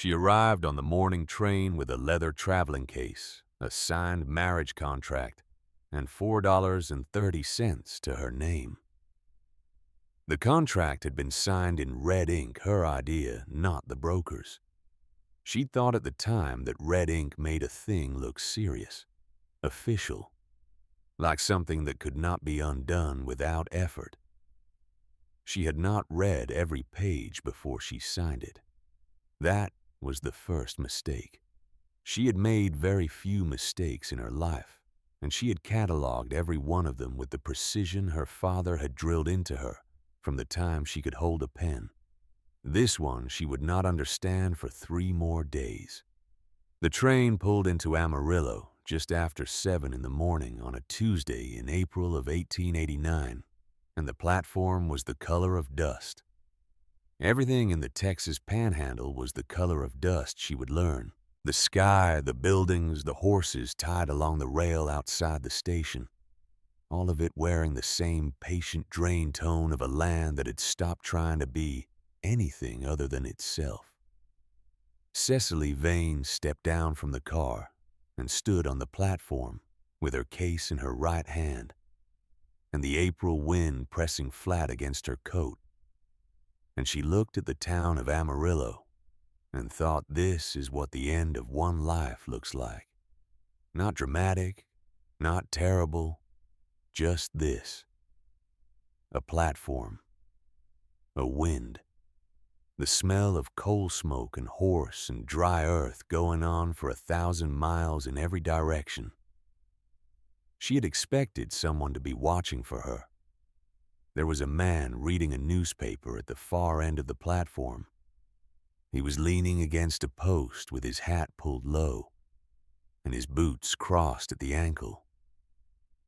She arrived on the morning train with a leather traveling case, a signed marriage contract, and $4.30 to her name. The contract had been signed in red ink, her idea, not the broker's. She'd thought at the time that red ink made a thing look serious, official, like something that could not be undone without effort. She had not read every page before she signed it. That was the first mistake. She had made very few mistakes in her life, and she had cataloged every one of them with the precision her father had drilled into her from the time she could hold a pen. This one she would not understand for 3 more days. The train pulled into Amarillo just after 7 in the morning on a Tuesday in April of 1889, and the platform was the color of dust. Everything in the Texas Panhandle was the color of dust, she would learn. The sky, the buildings, the horses tied along the rail outside the station. All of it wearing the same patient drain tone of a land that had stopped trying to be anything other than itself. Cecily Vane stepped down from the car and stood on the platform with her case in her right hand and the April wind pressing flat against her coat. And she looked at the town of Amarillo and thought, this is what the end of one life looks like. Not dramatic, not terrible, just this. A platform, a wind, the smell of coal smoke and horse and dry earth going on for 1,000 miles in every direction. She had expected someone to be watching for her. There was a man reading a newspaper at the far end of the platform. He was leaning against a post with his hat pulled low and his boots crossed at the ankle.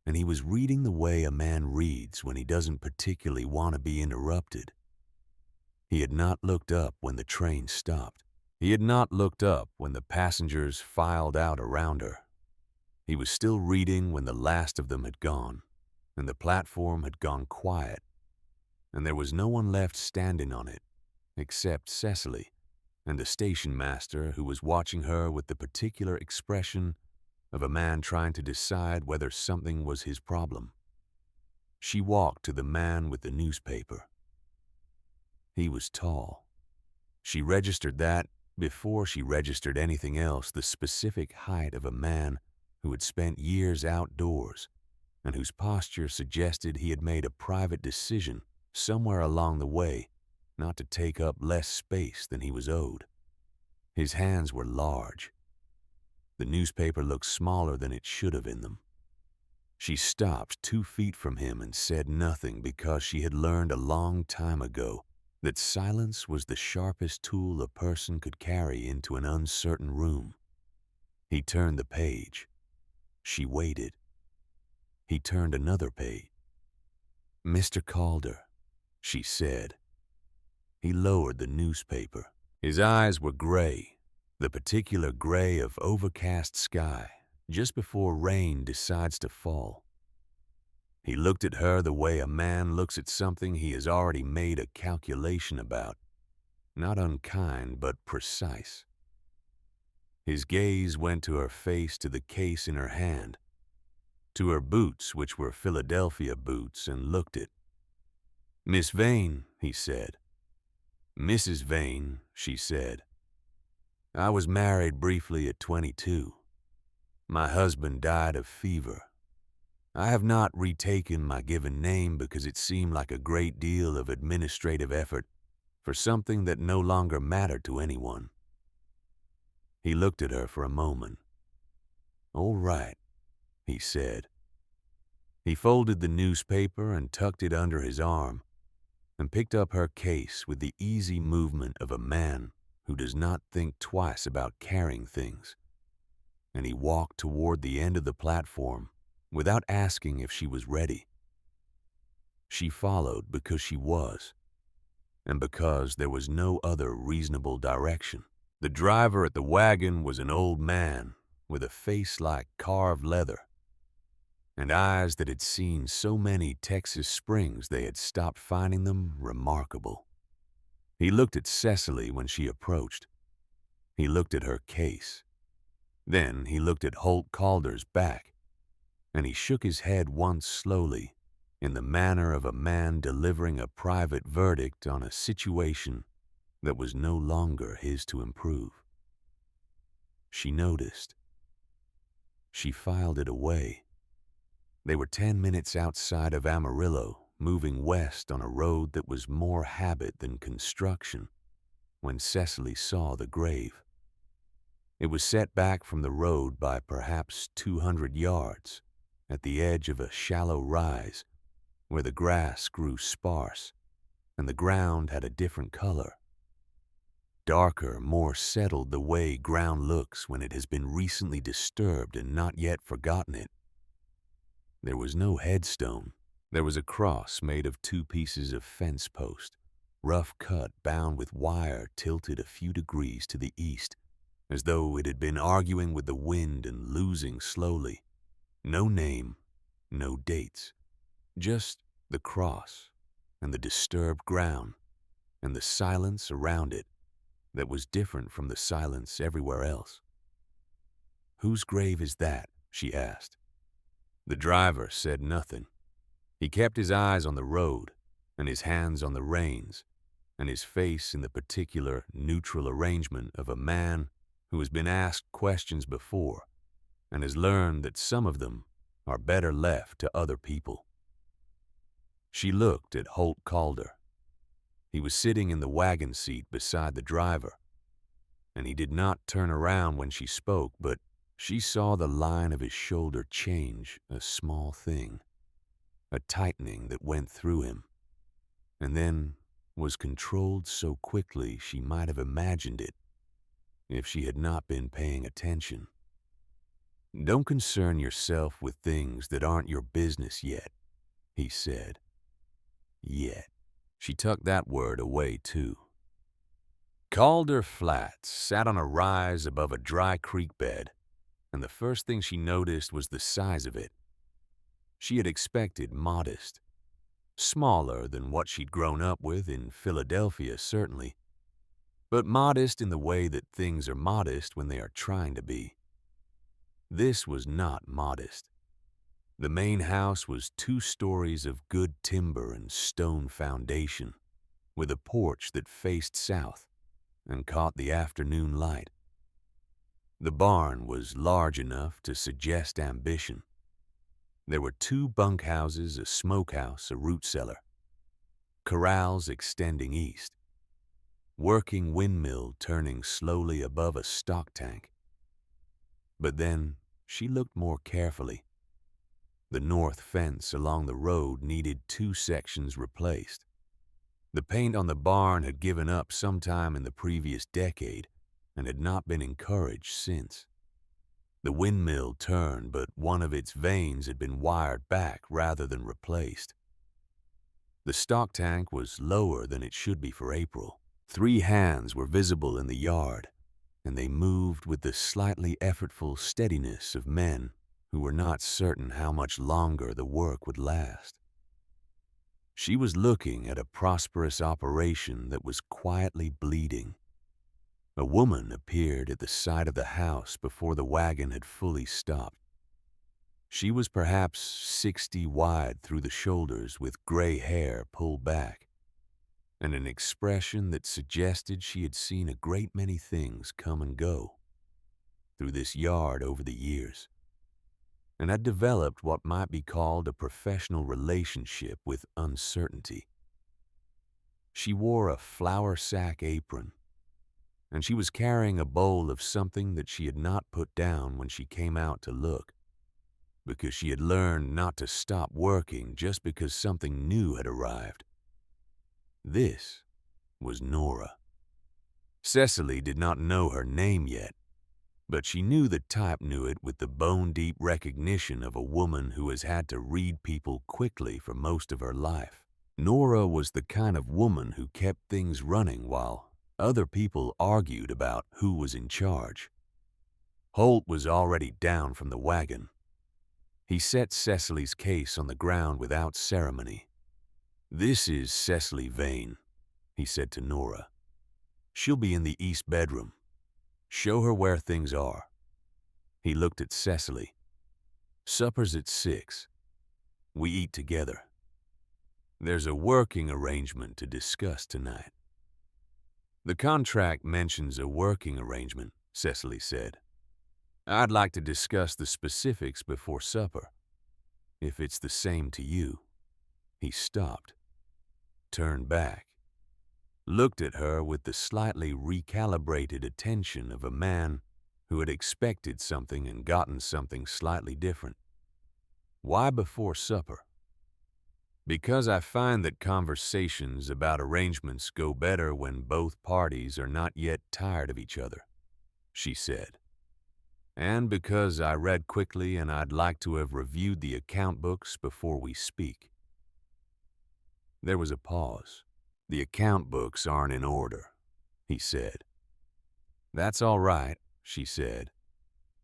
And he was reading the way a man reads when he doesn't particularly want to be interrupted. He had not looked up when the train stopped. He had not looked up when the passengers filed out around her. He was still reading when the last of them had gone, and the platform had gone quiet, and there was no one left standing on it except Cecily and the station master, who was watching her with the particular expression of a man trying to decide whether something was his problem. She walked to the man with the newspaper. He was tall. She registered that before she registered anything else, the specific height of a man who had spent years outdoors and whose posture suggested he had made a private decision somewhere along the way not to take up less space than he was owed. His hands were large. The newspaper looked smaller than it should have in them. She stopped 2 feet from him and said nothing because she had learned a long time ago that silence was the sharpest tool a person could carry into an uncertain room. He turned the page. She waited. He turned another page. "Mr. Calder," she said. He lowered the newspaper. His eyes were gray, the particular gray of overcast sky just before rain decides to fall. He looked at her the way a man looks at something he has already made a calculation about, not unkind but precise. His gaze went to her face, to the case in her hand, to her boots, which were Philadelphia boots, and looked it. "Miss Vane," he said. "Mrs. Vane," she said. "I was married briefly at 22. My husband died of fever. I have not retaken my given name because it seemed like a great deal of administrative effort for something that no longer mattered to anyone." He looked at her for a moment. "All right," he said. He folded the newspaper and tucked it under his arm and picked up her case with the easy movement of a man who does not think twice about carrying things. And he walked toward the end of the platform without asking if she was ready. She followed because she was, and because there was no other reasonable direction. The driver at the wagon was an old man with a face like carved leather and eyes that had seen so many Texas springs they had stopped finding them remarkable. He looked at Cecily when she approached. He looked at her case. Then he looked at Holt Calder's back, and he shook his head once slowly, in the manner of a man delivering a private verdict on a situation that was no longer his to improve. She noticed. She filed it away. They were 10 minutes outside of Amarillo, moving west on a road that was more habit than construction, when Cecily saw the grave. It was set back from the road by perhaps 200 yards, at the edge of a shallow rise where the grass grew sparse and the ground had a different color. Darker, more settled, the way ground looks when it has been recently disturbed and not yet forgotten it. There was no headstone. There was a cross made of 2 pieces of fence post, rough cut, bound with wire tilted a few degrees to the east, as though it had been arguing with the wind and losing slowly. No name, no dates, just the cross and the disturbed ground and the silence around it that was different from the silence everywhere else. "Whose grave is that?" she asked. The driver said nothing. He kept his eyes on the road and his hands on the reins and his face in the particular neutral arrangement of a man who has been asked questions before and has learned that some of them are better left to other people. She looked at Holt Calder. He was sitting in the wagon seat beside the driver, and he did not turn around when she spoke, but she saw the line of his shoulder change a small thing, a tightening that went through him, and then was controlled so quickly she might have imagined it if she had not been paying attention. "Don't concern yourself with things that aren't your business yet," he said. Yet. She tucked that word away, too. Calder Flats sat on a rise above a dry creek bed, and the first thing she noticed was the size of it. She had expected modest, smaller than what she'd grown up with in Philadelphia, certainly, but modest in the way that things are modest when they are trying to be. This was not modest. The main house was 2 stories of good timber and stone foundation, with a porch that faced south and caught the afternoon light. The barn was large enough to suggest ambition. There were 2 bunkhouses, a smokehouse, a root cellar, corrals extending east, working windmill turning slowly above a stock tank. But then she looked more carefully. The north fence along the road needed 2 sections replaced. The paint on the barn had given up sometime in the previous decade and had not been encouraged since. The windmill turned, but one of its vanes had been wired back rather than replaced. The stock tank was lower than it should be for April. 3 hands were visible in the yard, and they moved with the slightly effortful steadiness of men who were not certain how much longer the work would last. She was looking at a prosperous operation that was quietly bleeding. A woman appeared at the side of the house before the wagon had fully stopped. She was perhaps 60 wide through the shoulders with gray hair pulled back, and an expression that suggested she had seen a great many things come and go through this yard over the years, and had developed what might be called a professional relationship with uncertainty. She wore a flour sack apron, and she was carrying a bowl of something that she had not put down when she came out to look, because she had learned not to stop working just because something new had arrived. This was Nora. Cecily did not know her name yet, but she knew the type knew it with the bone-deep recognition of a woman who has had to read people quickly for most of her life. Nora was the kind of woman who kept things running while other people argued about who was in charge. Holt was already down from the wagon. He set Cecily's case on the ground without ceremony. "This is Cecily Vane," he said to Nora. "She'll be in the east bedroom. Show her where things are. He looked at Cecily. Supper's at 6. We eat together. There's a working arrangement to discuss tonight. The contract mentions a working arrangement, Cecily said. I'd like to discuss the specifics before supper, if it's the same to you. He stopped, turned back, looked at her with the slightly recalibrated attention of a man who had expected something and gotten something slightly different. Why before supper? Because I find that conversations about arrangements go better when both parties are not yet tired of each other, she said. And because I read quickly and I'd like to have reviewed the account books before we speak. There was a pause. The account books aren't in order, he said. That's all right, she said.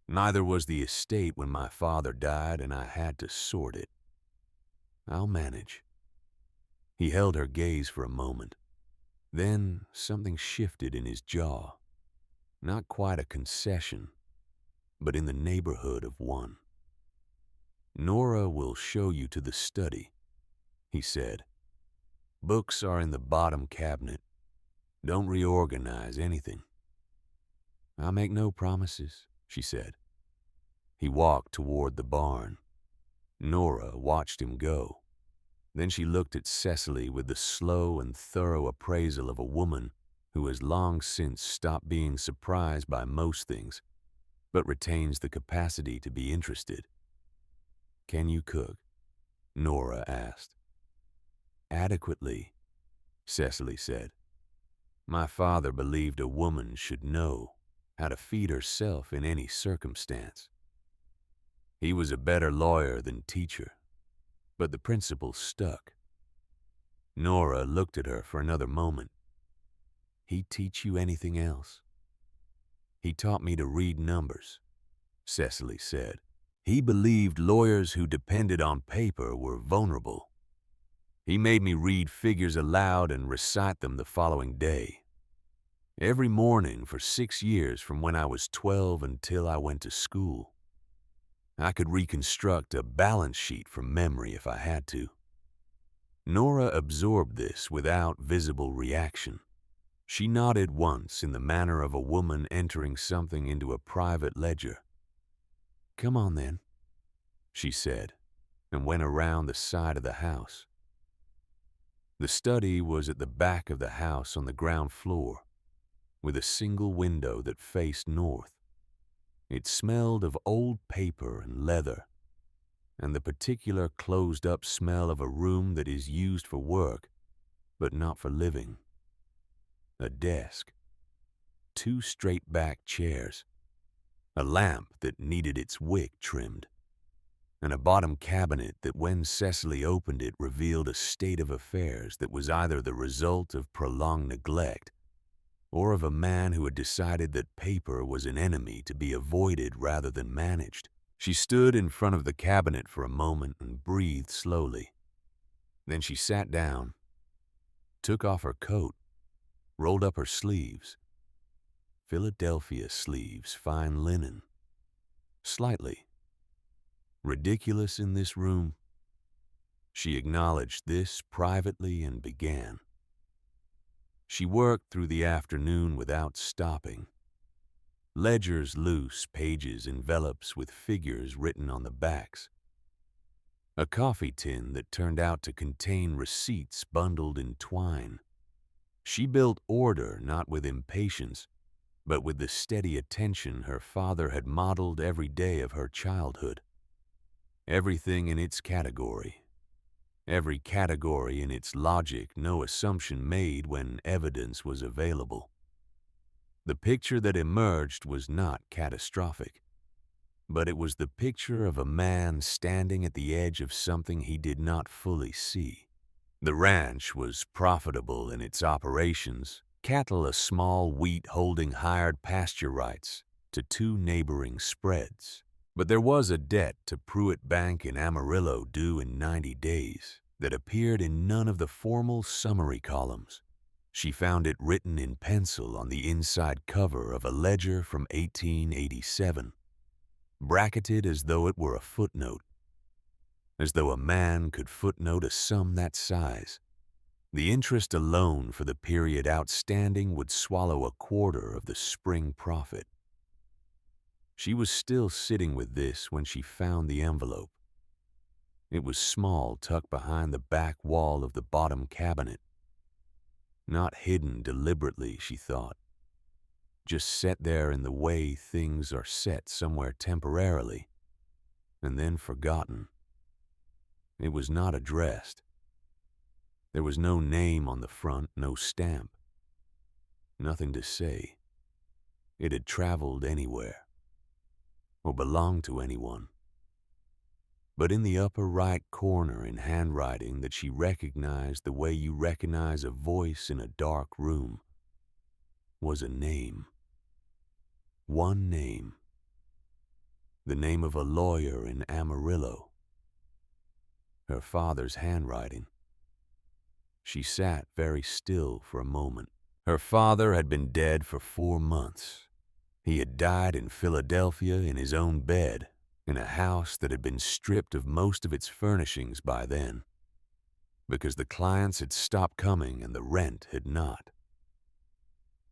Neither was the estate when my father died and I had to sort it. I'll manage. He held her gaze for a moment. Then something shifted in his jaw. Not quite a concession, but in the neighborhood of one. Nora will show you to the study, he said. Books are in the bottom cabinet. Don't reorganize anything. I'll make no promises, she said. He walked toward the barn. Nora watched him go. Then she looked at Cecily with the slow and thorough appraisal of a woman who has long since stopped being surprised by most things, but retains the capacity to be interested. Can you cook? Nora asked. Adequately, Cecily said. My father believed a woman should know how to feed herself in any circumstance. He was a better lawyer than teacher, but the principle stuck. Nora looked at her for another moment. He teach you anything else? He taught me to read numbers, Cecily said. He believed lawyers who depended on paper were vulnerable. He made me read figures aloud and recite them the following day. Every morning for 6 years from when I was 12 until I went to school. I could reconstruct a balance sheet from memory if I had to. Nora absorbed this without visible reaction. She nodded once in the manner of a woman entering something into a private ledger. Come on then, she said, and went around the side of the house. The study was at the back of the house on the ground floor, with a single window that faced north. It smelled of old paper and leather, and the particular closed-up smell of a room that is used for work, but not for living. A desk, 2 straight-back chairs, a lamp that needed its wick trimmed, and a bottom cabinet that when Cecily opened it revealed a state of affairs that was either the result of prolonged neglect or of a man who had decided that paper was an enemy to be avoided rather than managed. She stood in front of the cabinet for a moment and breathed slowly. Then she sat down, took off her coat, rolled up her sleeves. Philadelphia sleeves, fine linen. Slightly. Ridiculous in this room? She acknowledged this privately and began. She worked through the afternoon without stopping. Ledgers loose, pages, envelopes with figures written on the backs. A coffee tin that turned out to contain receipts bundled in twine. She built order not with impatience, but with the steady attention her father had modeled every day of her childhood. Everything in its category. Every category in its logic, no assumption made when evidence was available. The picture that emerged was not catastrophic, but it was the picture of a man standing at the edge of something he did not fully see. The ranch was profitable in its operations, cattle a small wheat holding hired pasture rights to 2 neighboring spreads. But there was a debt to Pruitt Bank in Amarillo due in 90 days that appeared in none of the formal summary columns. She found it written in pencil on the inside cover of a ledger from 1887, bracketed as though it were a footnote, as though a man could footnote a sum that size. The interest alone for the period outstanding would swallow a quarter of the spring profit. She was still sitting with this when she found the envelope. It was small, tucked behind the back wall of the bottom cabinet. Not hidden deliberately, she thought. Just set there in the way things are set somewhere temporarily, and then forgotten. It was not addressed. There was no name on the front, no stamp. Nothing to say. It had traveled anywhere, or belonged to anyone. But in the upper right corner, in handwriting that she recognized the way you recognize a voice in a dark room, was a name. One name. The name of a lawyer in Amarillo. Her father's handwriting. She sat very still for a moment. Her father had been dead for 4 months. He had died in Philadelphia in his own bed, in a house that had been stripped of most of its furnishings by then, because the clients had stopped coming and the rent had not.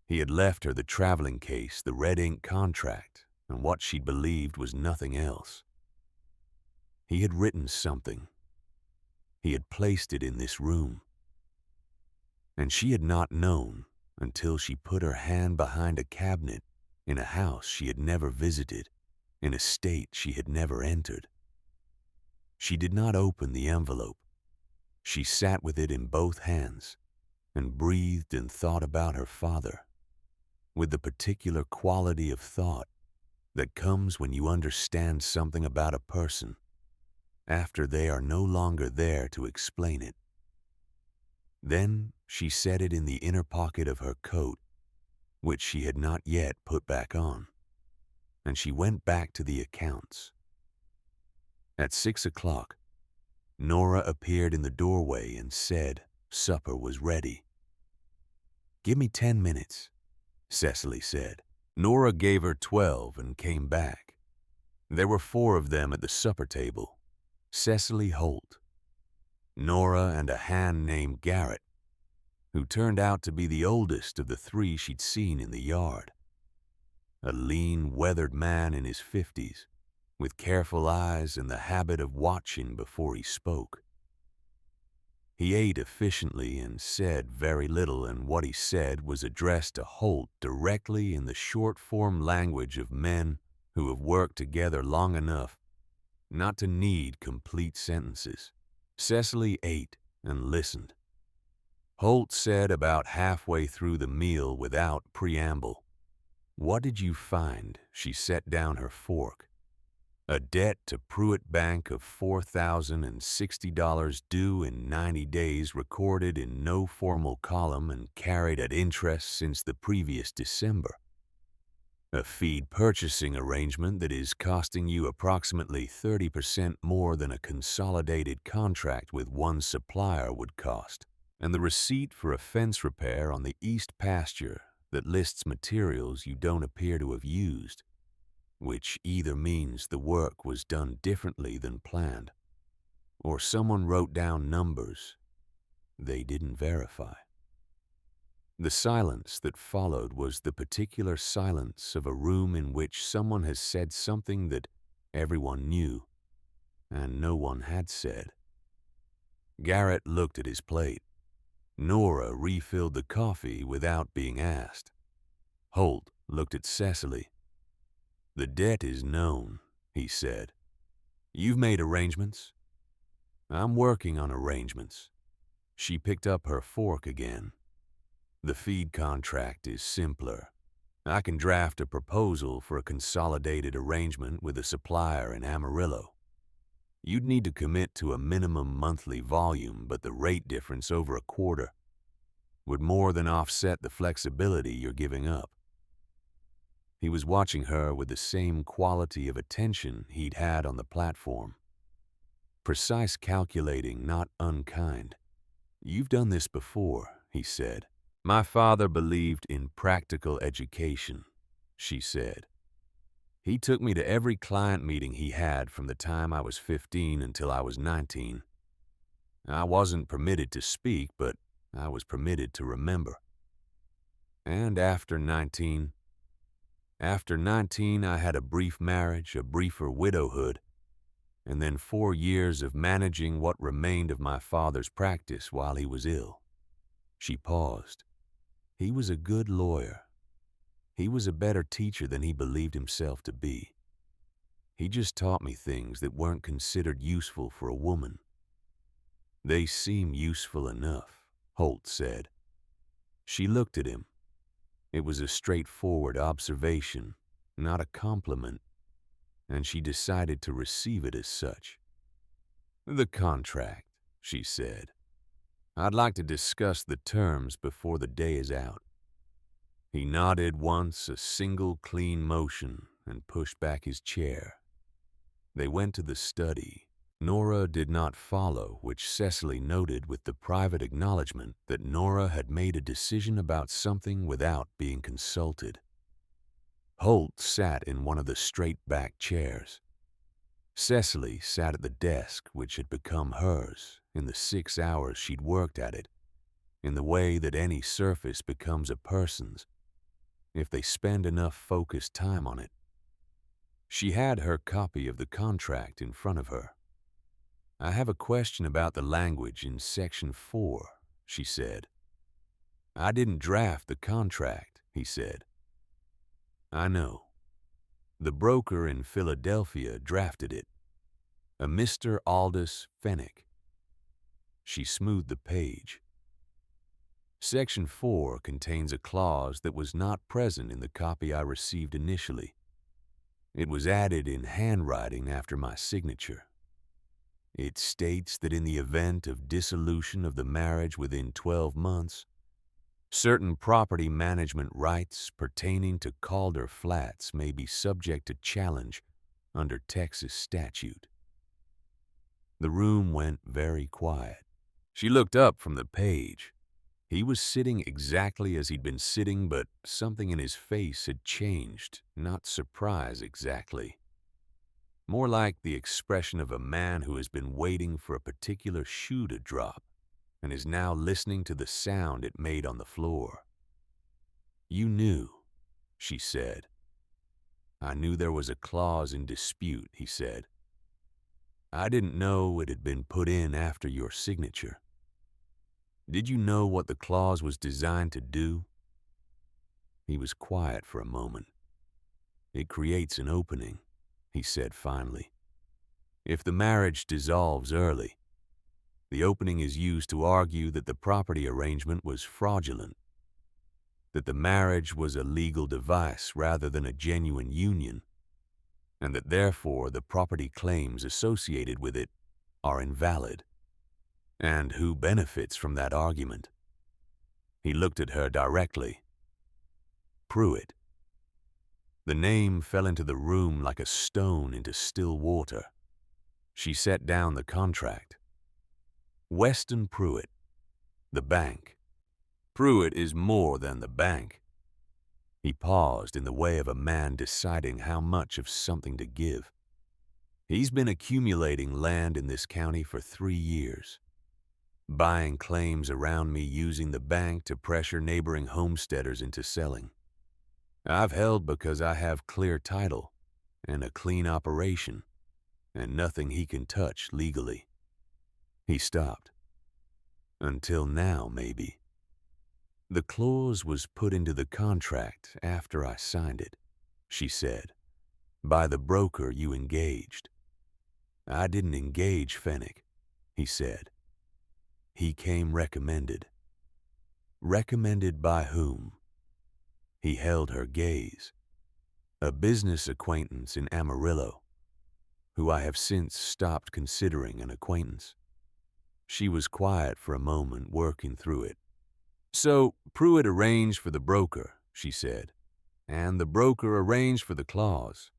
He had left her the traveling case, the red ink contract, and what she'd believed was nothing else. He had written something. He had placed it in this room. And she had not known until she put her hand behind a cabinet in a house she had never visited, in a state she had never entered. She did not open the envelope. She sat with it in both hands and breathed and thought about her father, with the particular quality of thought that comes when you understand something about a person after they are no longer there to explain it. Then she set it in the inner pocket of her coat, which she had not yet put back on, and she went back to the accounts. At 6 o'clock, Nora appeared in the doorway and said supper was ready. "Give me 10 minutes, Cecily said. Nora gave her 12 and came back. There were 4 of them at the supper table. Cecily Holt, Nora, and a hand named Garrett, who turned out to be the oldest of the 3 she'd seen in the yard. A lean, weathered man in his 50s, with careful eyes and the habit of watching before he spoke. He ate efficiently and said very little, and what he said was addressed to Holt directly in the short-form language of men who have worked together long enough not to need complete sentences. Cecily ate and listened. Holt said about halfway through the meal without preamble, "What did you find?" She set down her fork. "A debt to Pruitt Bank of $4,060 due in 90 days, recorded in no formal column and carried at interest since the previous December. A feed purchasing arrangement that is costing you approximately 30% more than a consolidated contract with one supplier would cost. And the receipt for a fence repair on the east pasture that lists materials you don't appear to have used, which either means the work was done differently than planned, or someone wrote down numbers they didn't verify." The silence that followed was the particular silence of a room in which someone has said something that everyone knew and no one had said. Garrett looked at his plate. Nora refilled the coffee without being asked. Holt looked at Cecily. "The debt is known," he said. "You've made arrangements." "I'm working on arrangements." She picked up her fork again. "The feed contract is simpler. I can draft a proposal for a consolidated arrangement with a supplier in Amarillo. You'd need to commit to a minimum monthly volume, but the rate difference over a quarter would more than offset the flexibility you're giving up." He was watching her with the same quality of attention he'd had on the platform. Precise, calculating, not unkind. "You've done this before," he said. My father believed in practical education, she said. He took me to every client meeting he had from the time I was 15 until I was 19. I wasn't permitted to speak, but I was permitted to remember. And after 19, I had a brief marriage, a briefer widowhood, and then 4 years of managing what remained of my father's practice while he was ill. She paused. He was a good lawyer. He was a better teacher than he believed himself to be. He just taught me things that weren't considered useful for a woman. They seem useful enough, Holt said. She looked at him. It was a straightforward observation, not a compliment, and she decided to receive it as such. The contract, she said. I'd like to discuss the terms before the day is out. He nodded once, a single clean motion, and pushed back his chair. They went to the study. Nora did not follow, which Cecily noted with the private acknowledgement that Nora had made a decision about something without being consulted. Holt sat in one of the straight-back chairs. Cecily sat at the desk which had become hers in the 6 hours she'd worked at it, in the way that any surface becomes a person's, if they spend enough focused time on it. She had her copy of the contract in front of her. I have a question about the language in Section 4, she said. I didn't draft the contract, he said. I know. The broker in Philadelphia drafted it, a Mr. Aldous Fennick. She smoothed the page. Section 4 contains a clause that was not present in the copy I received initially. It was added in handwriting after my signature. It states that in the event of dissolution of the marriage within 12 months, certain property management rights pertaining to Calder Flats may be subject to challenge under Texas statute. The room went very quiet. She looked up from the page. He was sitting exactly as he'd been sitting, but something in his face had changed, not surprise exactly. More like the expression of a man who has been waiting for a particular shoe to drop and is now listening to the sound it made on the floor. You knew, she said. I knew there was a clause in dispute, he said. I didn't know it had been put in after your signature. Did you know what the clause was designed to do? He was quiet for a moment. It creates an opening, he said finally. If the marriage dissolves early, the opening is used to argue that the property arrangement was fraudulent, that the marriage was a legal device rather than a genuine union, and that therefore the property claims associated with it are invalid. And who benefits from that argument? He looked at her directly. Pruitt. The name fell into the room like a stone into still water. She set down the contract. Weston Pruitt, the bank. Pruitt is more than the bank. He paused in the way of a man deciding how much of something to give. He's been accumulating land in this county for 3 years, buying claims around me using the bank to pressure neighboring homesteaders into selling. I've held because I have clear title and a clean operation, and nothing he can touch legally. He stopped. Until now, maybe. The clause was put into the contract after I signed it, she said, by the broker you engaged. I didn't engage Fennick, he said. He came recommended. Recommended by whom? He held her gaze. A business acquaintance in Amarillo, who I have since stopped considering an acquaintance. She was quiet for a moment, working through it. So Pruitt arranged for the broker, she said, and the broker arranged for the clause,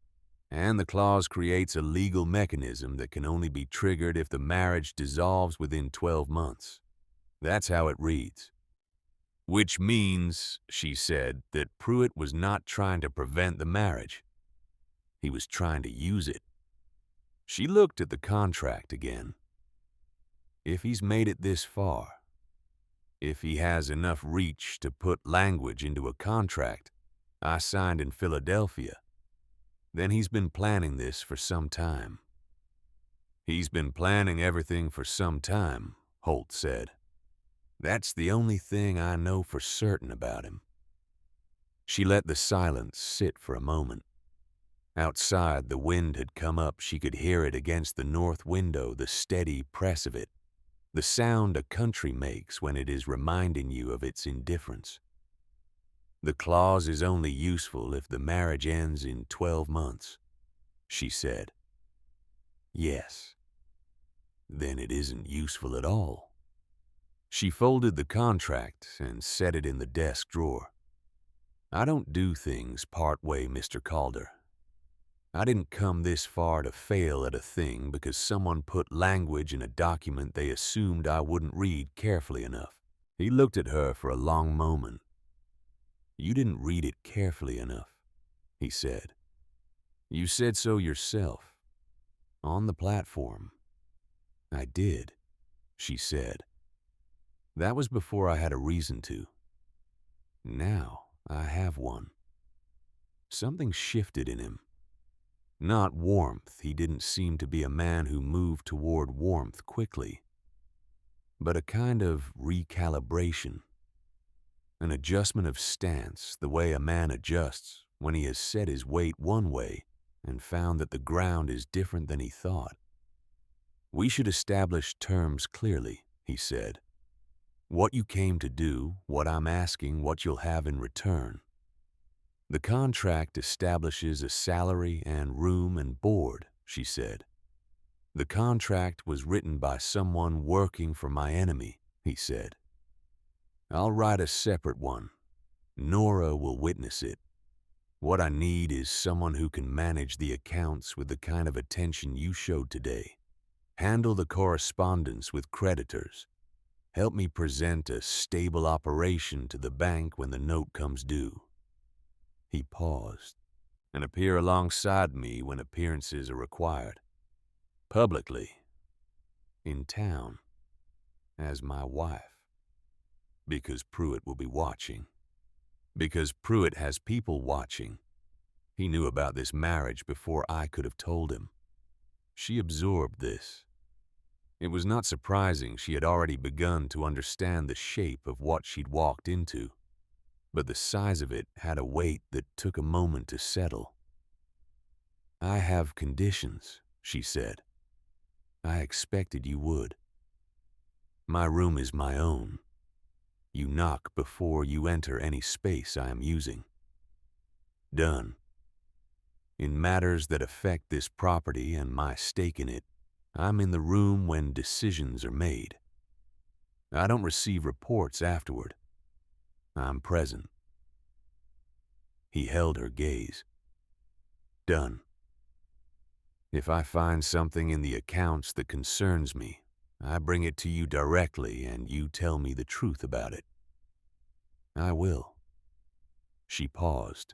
and the clause creates a legal mechanism that can only be triggered if the marriage dissolves within 12 months. That's how it reads. Which means, she said, that Pruitt was not trying to prevent the marriage. He was trying to use it. She looked at the contract again. If he's made it this far, if he has enough reach to put language into a contract I signed in Philadelphia, then he's been planning this for some time. He's been planning everything for some time, Holt said. That's the only thing I know for certain about him. She let the silence sit for a moment. Outside, the wind had come up. She could hear it against the north window, the steady press of it, the sound a country makes when it is reminding you of its indifference. The clause is only useful if the marriage ends in 12 months, she said. Yes. Then it isn't useful at all. She folded the contract and set it in the desk drawer. I don't do things part way, Mr. Calder. I didn't come this far to fail at a thing because someone put language in a document they assumed I wouldn't read carefully enough. He looked at her for a long moment. You didn't read it carefully enough, he said. You said so yourself, on the platform. I did, she said. That was before I had a reason to. Now I have one. Something shifted in him. Not warmth, he didn't seem to be a man who moved toward warmth quickly, but a kind of recalibration, an adjustment of stance, the way a man adjusts when he has set his weight one way and found that the ground is different than he thought. We should establish terms clearly, he said. What you came to do, what I'm asking, what you'll have in return. The contract establishes a salary and room and board, she said. The contract was written by someone working for my enemy, he said. I'll write a separate one. Nora will witness it. What I need is someone who can manage the accounts with the kind of attention you showed today. Handle the correspondence with creditors. Help me present a stable operation to the bank when the note comes due. He paused, and appear alongside me when appearances are required. Publicly, in town, as my wife. Because Pruitt will be watching. Because Pruitt has people watching. He knew about this marriage before I could have told him. She absorbed this. It was not surprising she had already begun to understand the shape of what she'd walked into. But the size of it had a weight that took a moment to settle. I have conditions, she said. I expected you would. My room is my own. You knock before you enter any space I am using. Done. In matters that affect this property and my stake in it, I'm in the room when decisions are made. I don't receive reports afterward. I'm present. He held her gaze. Done. If I find something in the accounts that concerns me, I bring it to you directly and you tell me the truth about it. I will. She paused.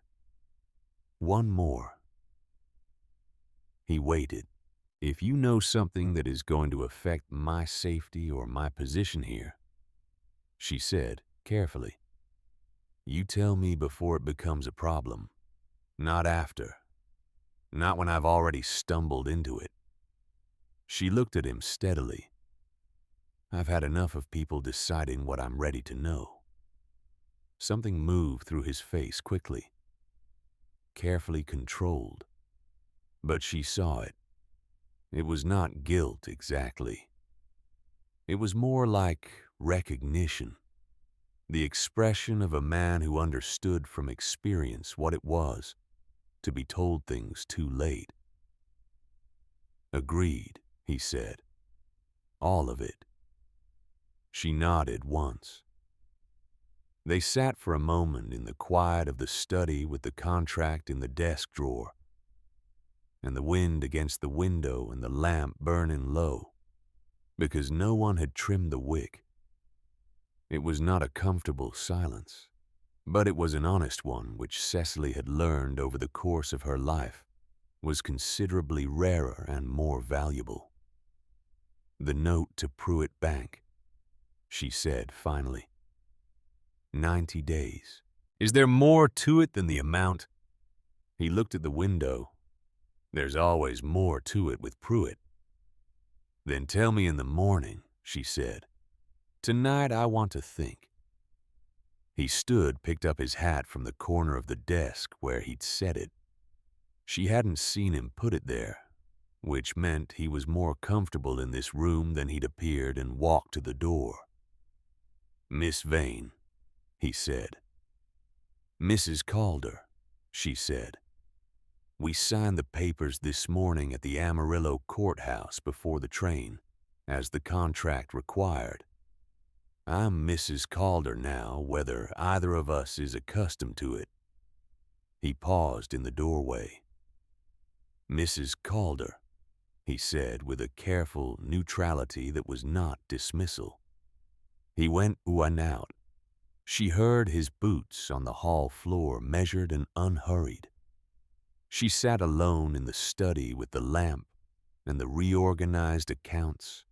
One more. He waited. If you know something that is going to affect my safety or my position here, she said carefully, you tell me before it becomes a problem, not after, not when I've already stumbled into it. She looked at him steadily. I've had enough of people deciding what I'm ready to know. Something moved through his face quickly, carefully controlled, but she saw it. It was not guilt exactly. It was more like recognition. The expression of a man who understood from experience what it was to be told things too late. Agreed, he said. All of it. She nodded once. They sat for a moment in the quiet of the study with the contract in the desk drawer, and the wind against the window and the lamp burning low, because no one had trimmed the wick. It was not a comfortable silence, but it was an honest one which Cecily had learned over the course of her life was considerably rarer and more valuable. "The note to Pruitt Bank," she said finally. 90 days. Is there more to it than the amount? He looked at the window. There's always more to it with Pruitt. Then tell me in the morning, she said. Tonight I want to think. He stood, picked up his hat from the corner of the desk where he'd set it. She hadn't seen him put it there, which meant he was more comfortable in this room than he'd appeared, and walked to the door. "Miss Vane," he said. "Mrs. Calder," she said. "We signed the papers this morning at the Amarillo courthouse before the train, as the contract required. I'm Mrs. Calder now, whether either of us is accustomed to it." He paused in the doorway. "Mrs. Calder," he said with a careful neutrality that was not dismissal. He went out. She heard his boots on the hall floor, measured and unhurried. She sat alone in the study with the lamp and the reorganized accounts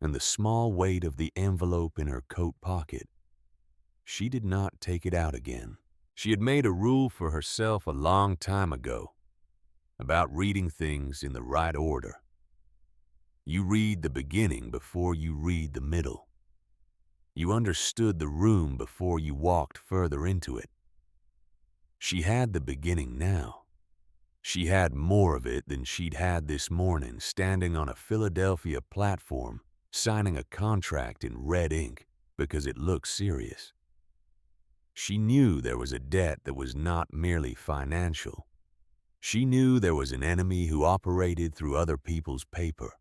and the small weight of the envelope in her coat pocket. She did not take it out again. She had made a rule for herself a long time ago about reading things in the right order. You read the beginning before you read the middle. You understood the room before you walked further into it. She had the beginning now. She had more of it than she'd had this morning, standing on a Philadelphia platform, signing a contract in red ink because it looked serious. She knew there was a debt that was not merely financial. She knew there was an enemy who operated through other people's paper.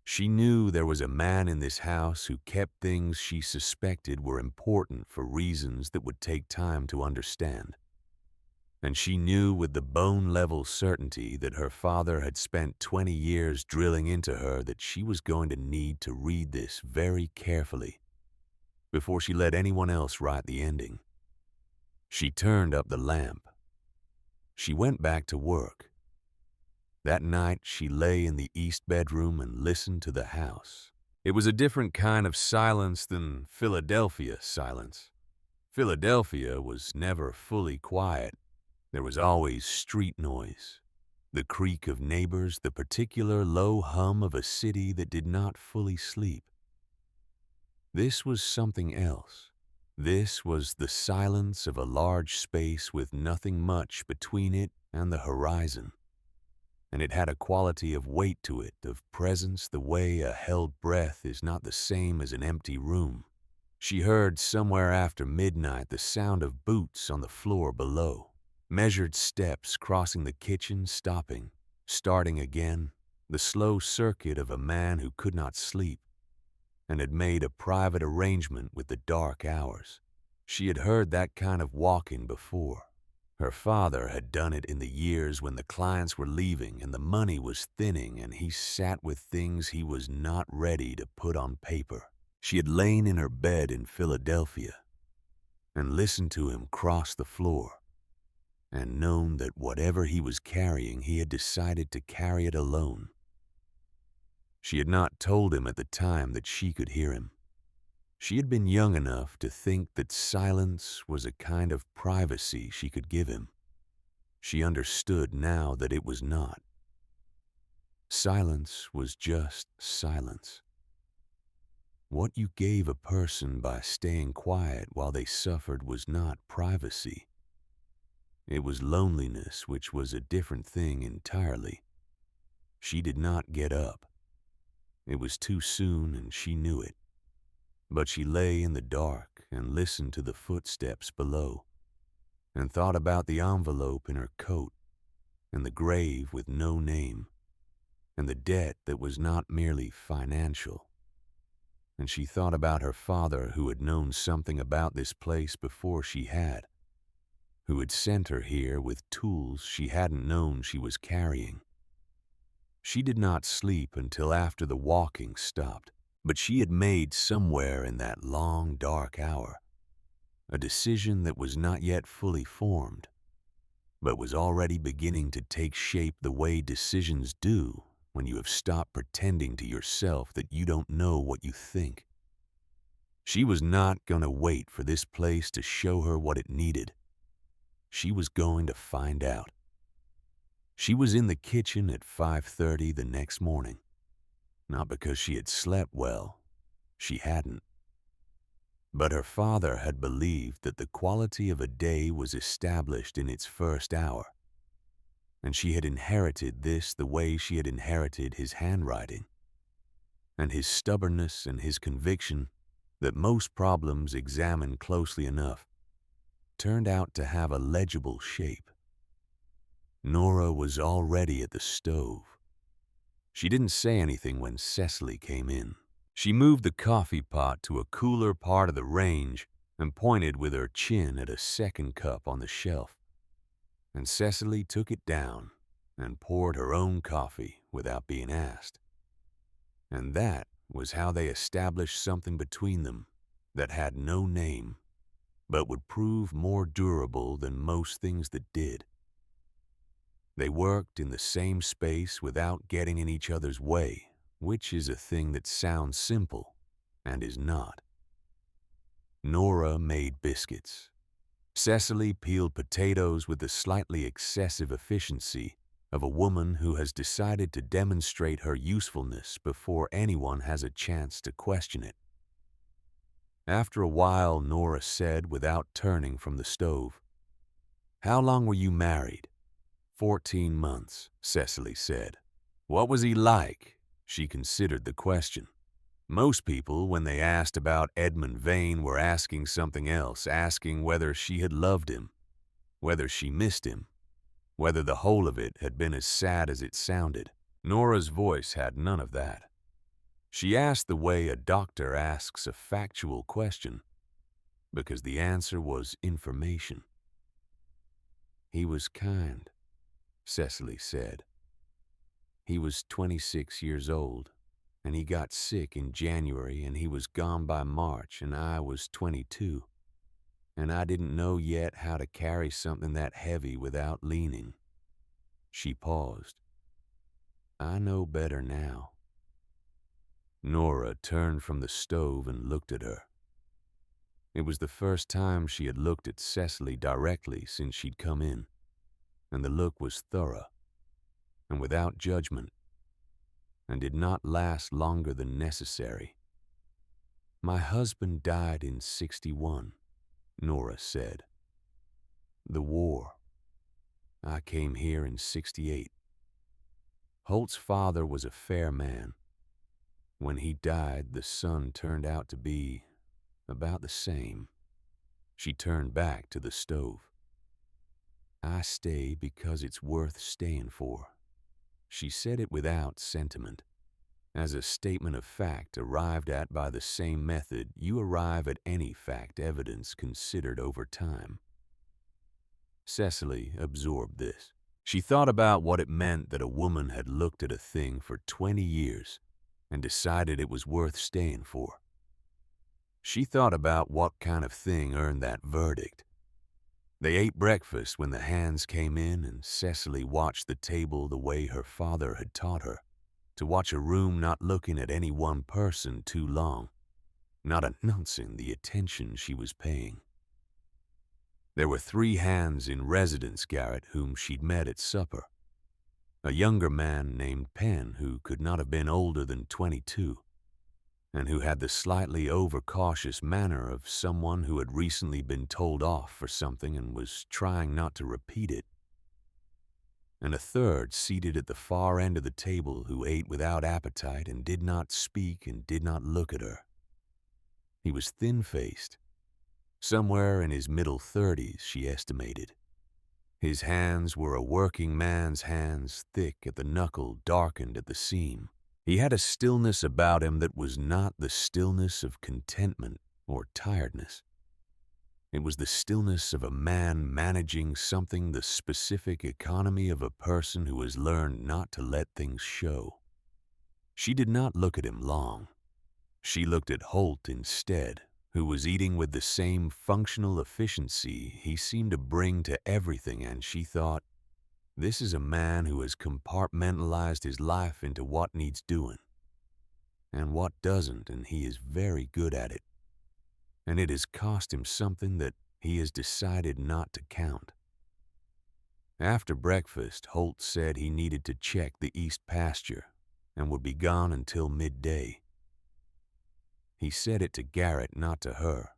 She knew there was a man in this house who kept things she suspected were important for reasons that would take time to understand. And she knew with the bone-level certainty that her father had spent 20 years drilling into her that she was going to need to read this very carefully before she let anyone else write the ending. She turned up the lamp. She went back to work. That night she lay in the east bedroom and listened to the house. It was a different kind of silence than Philadelphia silence. Philadelphia was never fully quiet. There was always street noise, the creak of neighbors, the particular low hum of a city that did not fully sleep. This was something else. This was the silence of a large space with nothing much between it and the horizon. And it had a quality of weight to it, of presence, the way a held breath is not the same as an empty room. She heard somewhere after midnight the sound of boots on the floor below, measured steps crossing the kitchen, stopping, starting again, the slow circuit of a man who could not sleep and had made a private arrangement with the dark hours. She had heard that kind of walking before. Her father had done it in the years when the clients were leaving and the money was thinning, and he sat with things he was not ready to put on paper. She had lain in her bed in Philadelphia and listened to him cross the floor and known that whatever he was carrying, he had decided to carry it alone. She had not told him at the time that she could hear him. She had been young enough to think that silence was a kind of privacy she could give him. She understood now that it was not. Silence was just silence. What you gave a person by staying quiet while they suffered was not privacy. It was loneliness, which was a different thing entirely. She did not get up. It was too soon, and she knew it. But she lay in the dark and listened to the footsteps below, and thought about the envelope in her coat, and the grave with no name, and the debt that was not merely financial. And she thought about her father, who had known something about this place before she had, who had sent her here with tools she hadn't known she was carrying. She did not sleep until after the walking stopped. But she had made somewhere in that long, dark hour a decision that was not yet fully formed, but was already beginning to take shape the way decisions do when you have stopped pretending to yourself that you don't know what you think. She was not going to wait for this place to show her what it needed. She was going to find out. She was in the kitchen at 5:30 the next morning. Not because she had slept well. She hadn't. But her father had believed that the quality of a day was established in its first hour, and she had inherited this the way she had inherited his handwriting, and his stubbornness and his conviction that most problems examined closely enough turned out to have a legible shape. Nora was already at the stove. She didn't say anything when Cecily came in. She moved the coffee pot to a cooler part of the range and pointed with her chin at a second cup on the shelf. And Cecily took it down and poured her own coffee without being asked. And that was how they established something between them that had no name, but would prove more durable than most things that did. They worked in the same space without getting in each other's way, which is a thing that sounds simple and is not. Nora made biscuits. Cecily peeled potatoes with the slightly excessive efficiency of a woman who has decided to demonstrate her usefulness before anyone has a chance to question it. After a while, Nora said without turning from the stove, "How long were you married?" 14 months, Cecily said. What was he like? She considered the question. Most people, when they asked about Edmund Vane, were asking something else, asking whether she had loved him, whether she missed him, whether the whole of it had been as sad as it sounded. Nora's voice had none of that. She asked the way a doctor asks a factual question, because the answer was information. He was kind, Cecily said. He was 26 years old, and he got sick in January, and he was gone by March, and I was 22, and I didn't know yet how to carry something that heavy without leaning. She paused. I know better now. Nora turned from the stove and looked at her. It was the first time she had looked at Cecily directly since she'd come in, and the look was thorough and without judgment, and did not last longer than necessary. My husband died in 61, Nora said. The war. I came here in 68. Holt's father was a fair man. When he died, the son turned out to be about the same. She turned back to the stove. I stay because it's worth staying for. She said it without sentiment, as a statement of fact arrived at by the same method you arrive at any fact evidence considered over time. Cecily absorbed this. She thought about what it meant that a woman had looked at a thing for 20 years and decided it was worth staying for. She thought about what kind of thing earned that verdict. They ate breakfast when the hands came in, and Cecily watched the table the way her father had taught her, to watch a room not looking at any one person too long, not announcing the attention she was paying. There were 3 hands in residence garret whom she'd met at supper. A younger man named Penn who could not have been older than 22, and who had the slightly overcautious manner of someone who had recently been told off for something and was trying not to repeat it. And a third seated at the far end of the table who ate without appetite and did not speak and did not look at her. He was thin-faced, somewhere in his middle 30s, she estimated. His hands were a working man's hands, thick at the knuckle, darkened at the seam. He had a stillness about him that was not the stillness of contentment or tiredness. It was the stillness of a man managing something, the specific economy of a person who has learned not to let things show. She did not look at him long. She looked at Holt instead, who was eating with the same functional efficiency he seemed to bring to everything, and she thought, this is a man who has compartmentalized his life into what needs doing and what doesn't, and he is very good at it. And it has cost him something that he has decided not to count. After breakfast, Holt said he needed to check the east pasture and would be gone until midday. He said it to Garrett, not to her,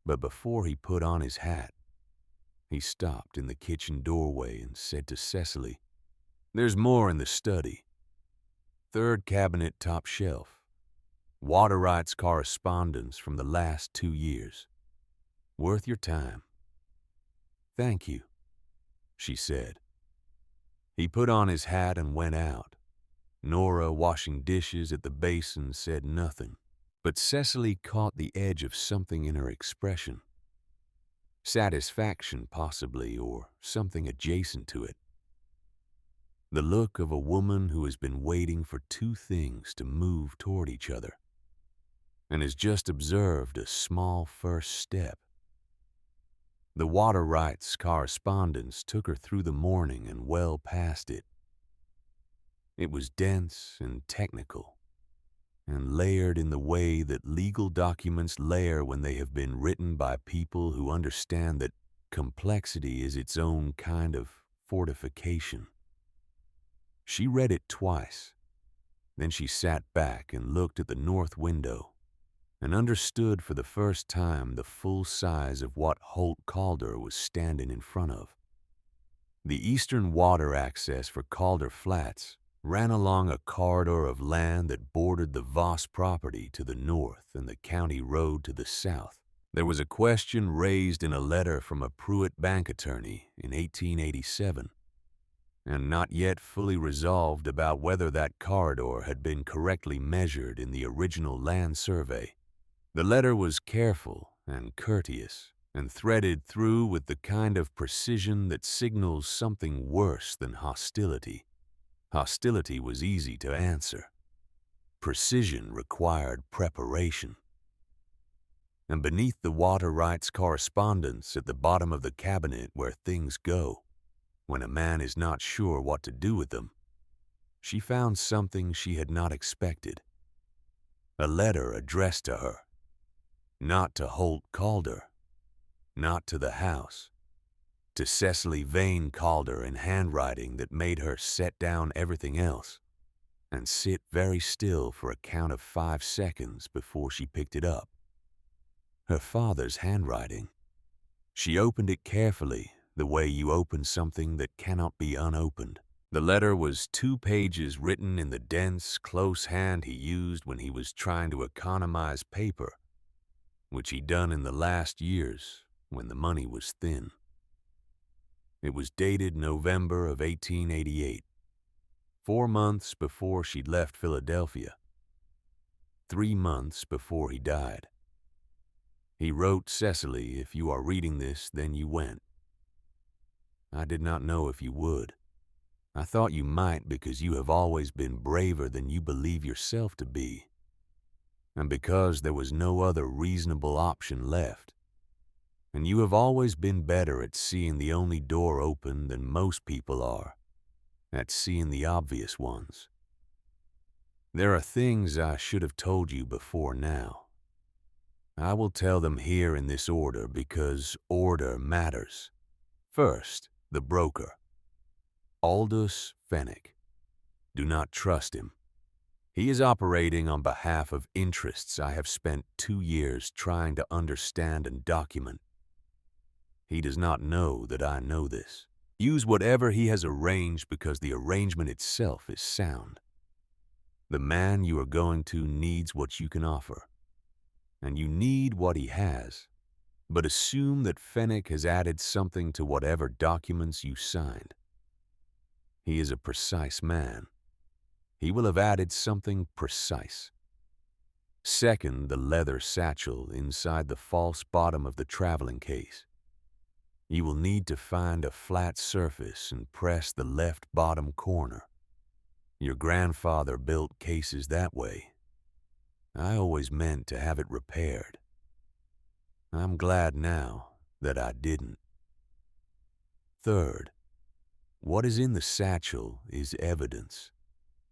but before he put on his hat, he stopped in the kitchen doorway and said to Cecily, "There's more in the study. Third cabinet, top shelf. Water rights correspondence from the last 2 years. Worth your time." "Thank you," she said. He put on his hat and went out. Nora, washing dishes at the basin, said nothing, but Cecily caught the edge of something in her expression. Satisfaction, possibly, or something adjacent to it. The look of a woman who has been waiting for two things to move toward each other and has just observed a small first step. The water rights correspondence took her through the morning and well past it. It was dense and technical, and layered in the way that legal documents layer when they have been written by people who understand that complexity is its own kind of fortification. She read it twice. Then she sat back and looked at the north window and understood for the first time the full size of what Holt Calder was standing in front of. The eastern water access for Calder Flats ran along a corridor of land that bordered the Voss property to the north and the county road to the south. There was a question raised in a letter from a Pruitt bank attorney in 1887, and not yet fully resolved about whether that corridor had been correctly measured in the original land survey. The letter was careful and courteous, and threaded through with the kind of precision that signals something worse than hostility. Hostility was easy to answer. Precision required preparation. And beneath the water rights correspondence at the bottom of the cabinet where things go, when a man is not sure what to do with them, she found something she had not expected. A letter addressed to her. Not to Holt Calder, not to the house, to Cecily Vane Calder in handwriting that made her set down everything else and sit very still for a count of 5 seconds before she picked it up. Her father's handwriting. She opened it carefully, the way you open something that cannot be unopened. The letter was 2 pages written in the dense, close hand he used when he was trying to economize paper, which he'd done in the last years when the money was thin. It was dated November of 1888, 4 months before she'd left Philadelphia, 3 months before he died. He wrote, "Cecily, if you are reading this, then you went. I did not know if you would. I thought you might because you have always been braver than you believe yourself to be, and because there was no other reasonable option left. And you have always been better at seeing the only door open than most people are, at seeing the obvious ones. There are things I should have told you before now. I will tell them here in this order because order matters. First, the broker. Aldous Fennick. Do not trust him. He is operating on behalf of interests I have spent 2 years trying to understand and document. He does not know that I know this. Use whatever he has arranged because the arrangement itself is sound. The man you are going to needs what you can offer, and you need what he has, but assume that Fennick has added something to whatever documents you signed. He is a precise man. He will have added something precise. Second, the leather satchel inside the false bottom of the traveling case. You will need to find a flat surface and press the left bottom corner. Your grandfather built cases that way. I always meant to have it repaired. I'm glad now that I didn't. Third, what is in the satchel is evidence.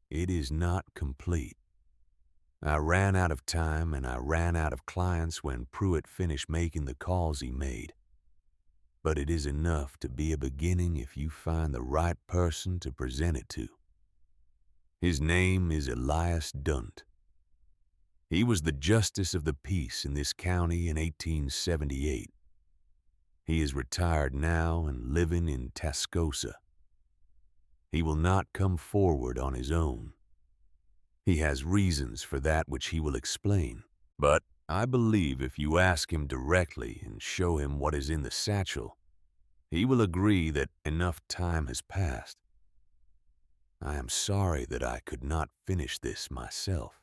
It is not complete. I ran out of time and I ran out of clients when Pruitt finished making the calls he made. But it is enough to be a beginning if you find the right person to present it to. His name is Elias Dunt. He was the justice of the peace in this county in 1878. He is retired now and living in Tascosa. He will not come forward on his own. He has reasons for that which he will explain. But I believe if you ask him directly and show him what is in the satchel, he will agree that enough time has passed. I am sorry that I could not finish this myself.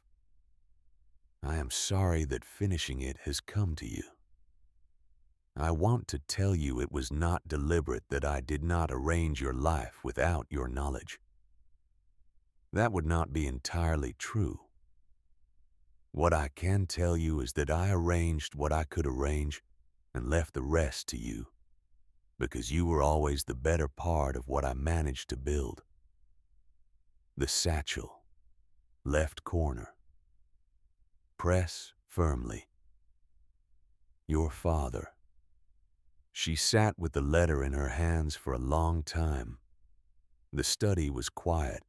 I am sorry that finishing it has come to you. I want to tell you it was not deliberate that I did not arrange your life without your knowledge. That would not be entirely true. What I can tell you is that I arranged what I could arrange and left the rest to you, because you were always the better part of what I managed to build. The satchel, left corner. Press firmly. Your father. She sat with the letter in her hands for a long time. The study was quiet.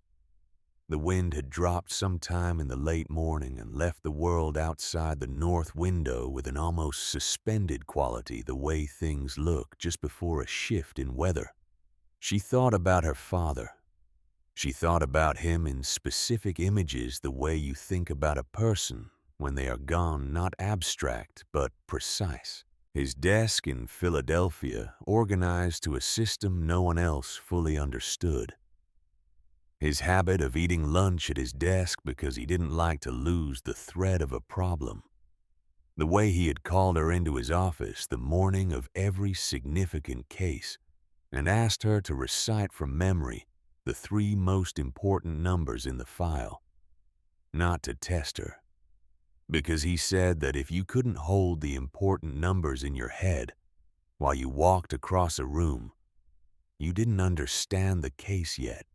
The wind had dropped sometime in the late morning and left the world outside the north window with an almost suspended quality, the way things look just before a shift in weather. She thought about her father. She thought about him in specific images, the way you think about a person when they are gone, not abstract but precise. His desk in Philadelphia, organized to a system no one else fully understood. His habit of eating lunch at his desk because he didn't like to lose the thread of a problem. The way he had called her into his office the morning of every significant case and asked her to recite from memory the 3 most important numbers in the file, not to test her, because he said that if you couldn't hold the important numbers in your head while you walked across a room, you didn't understand the case yet.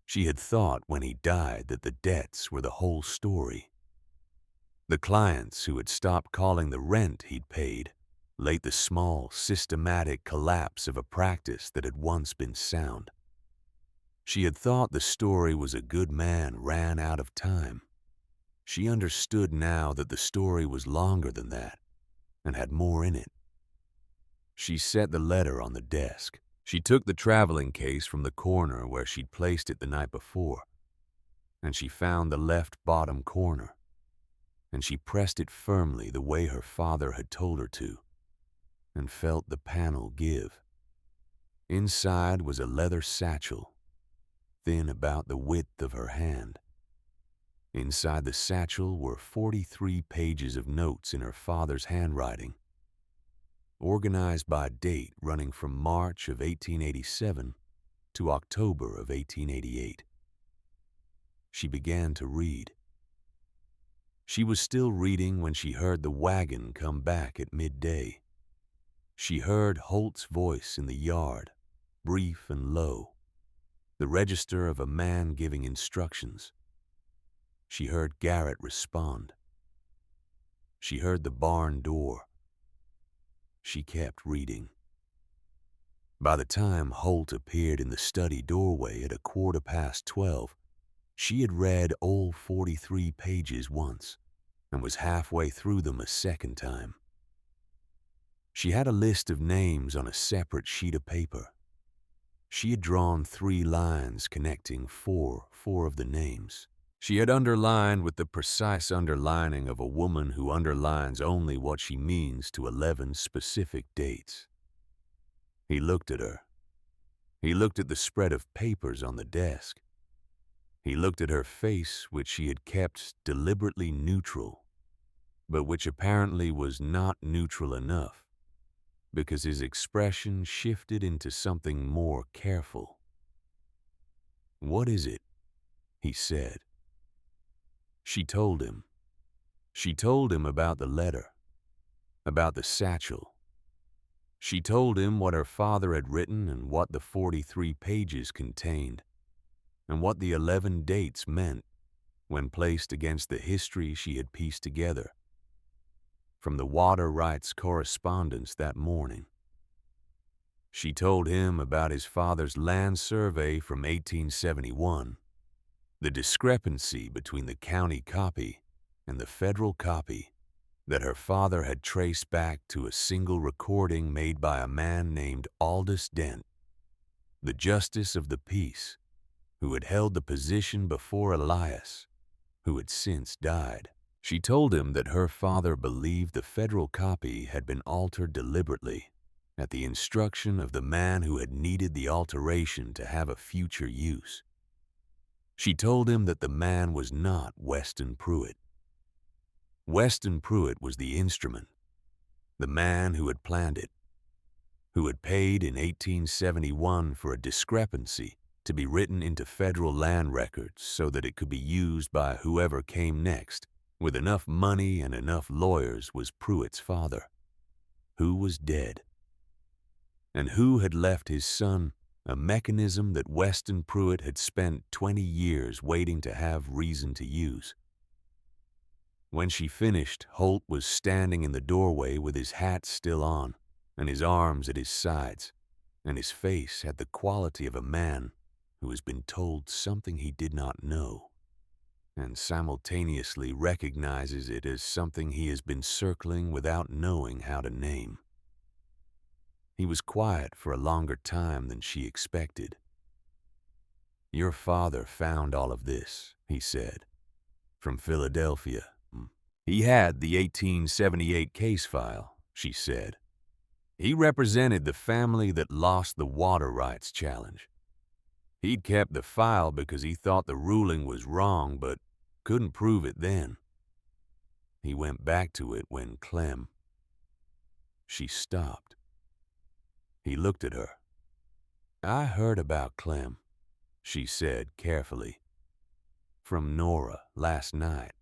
She had thought when he died that the debts were the whole story. The clients who had stopped calling the rent he'd paid, late the small, systematic collapse of a practice that had once been sound. She had thought the story was a good man ran out of time. She understood now that the story was longer than that and had more in it. She set the letter on the desk. She took the traveling case from the corner where she'd placed it the night before, and she found the left bottom corner, and she pressed it firmly the way her father had told her to, and felt the panel give. Inside was a leather satchel, thin about the width of her hand. Inside the satchel were 43 pages of notes in her father's handwriting, organized by date running from March of 1887 to October of 1888. She began to read. She was still reading when she heard the wagon come back at midday. She heard Holt's voice in the yard, brief and low, the register of a man giving instructions. She heard Garrett respond. She heard the barn door. She kept reading. By the time Holt appeared in the study doorway at 12:15, she had read all 43 pages once and was halfway through them a second time. She had a list of names on a separate sheet of paper. She had drawn 3 lines connecting four of the names. She had underlined with the precise underlining of a woman who underlines only what she means to 11 specific dates. He looked at her. He looked at the spread of papers on the desk. He looked at her face, which she had kept deliberately neutral, but which apparently was not neutral enough, because his expression shifted into something more careful. "What is it?" he said. She told him. She told him about the letter, about the satchel. She told him what her father had written and what the 43 pages contained, and what the 11 dates meant when placed against the history she had pieced together from the water rights correspondence that morning. She told him about his father's land survey from 1871, the discrepancy between the county copy and the federal copy that her father had traced back to a single recording made by a man named Aldous Dent, the justice of the peace, who had held the position before Elias, who had since died. She told him that her father believed the federal copy had been altered deliberately at the instruction of the man who had needed the alteration to have a future use. She told him that the man was not Weston Pruitt. Weston Pruitt was the instrument, the man who had planned it, who had paid in 1871 for a discrepancy to be written into federal land records so that it could be used by whoever came next with enough money and enough lawyers. Was Pruitt's father, who was dead, and who had left his son a mechanism that Weston Pruitt had spent 20 years waiting to have reason to use. When she finished, Holt was standing in the doorway with his hat still on and his arms at his sides, and his face had the quality of a man who has been told something he did not know and simultaneously recognizes it as something he has been circling without knowing how to name. He was quiet for a longer time than she expected. "Your father found all of this," he said, "from Philadelphia." "He had the 1878 case file," she said. "He represented the family that lost the water rights challenge. He'd kept the file because he thought the ruling was wrong, but couldn't prove it then. He went back to it when Clem—" She stopped. He looked at her. "I heard about Clem," she said carefully, "from Nora last night.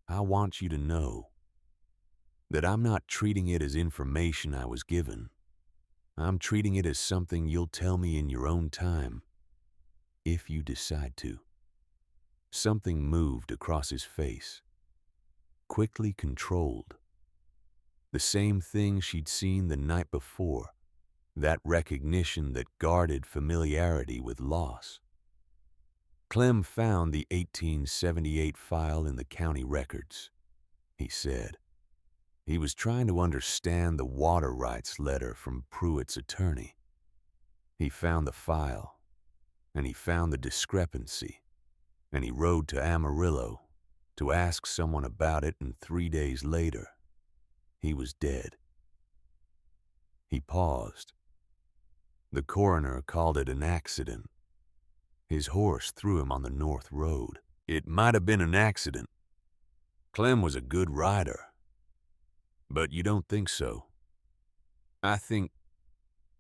I want you to know that I'm not treating it as information I was given. I'm treating it as something you'll tell me in your own time, if you decide to." Something moved across his face, quickly controlled. The same thing she'd seen the night before, that recognition that guarded familiarity with loss. "Clem found the 1878 file in the county records," he said. "He was trying to understand the water rights letter from Pruitt's attorney. He found the file, and he found the discrepancy, and he rode to Amarillo to ask someone about it, and 3 days later, he was dead." He paused. "The coroner called it an accident. His horse threw him on the north road. It might have been an accident. Clem was a good rider. But you don't think so?" "I think,"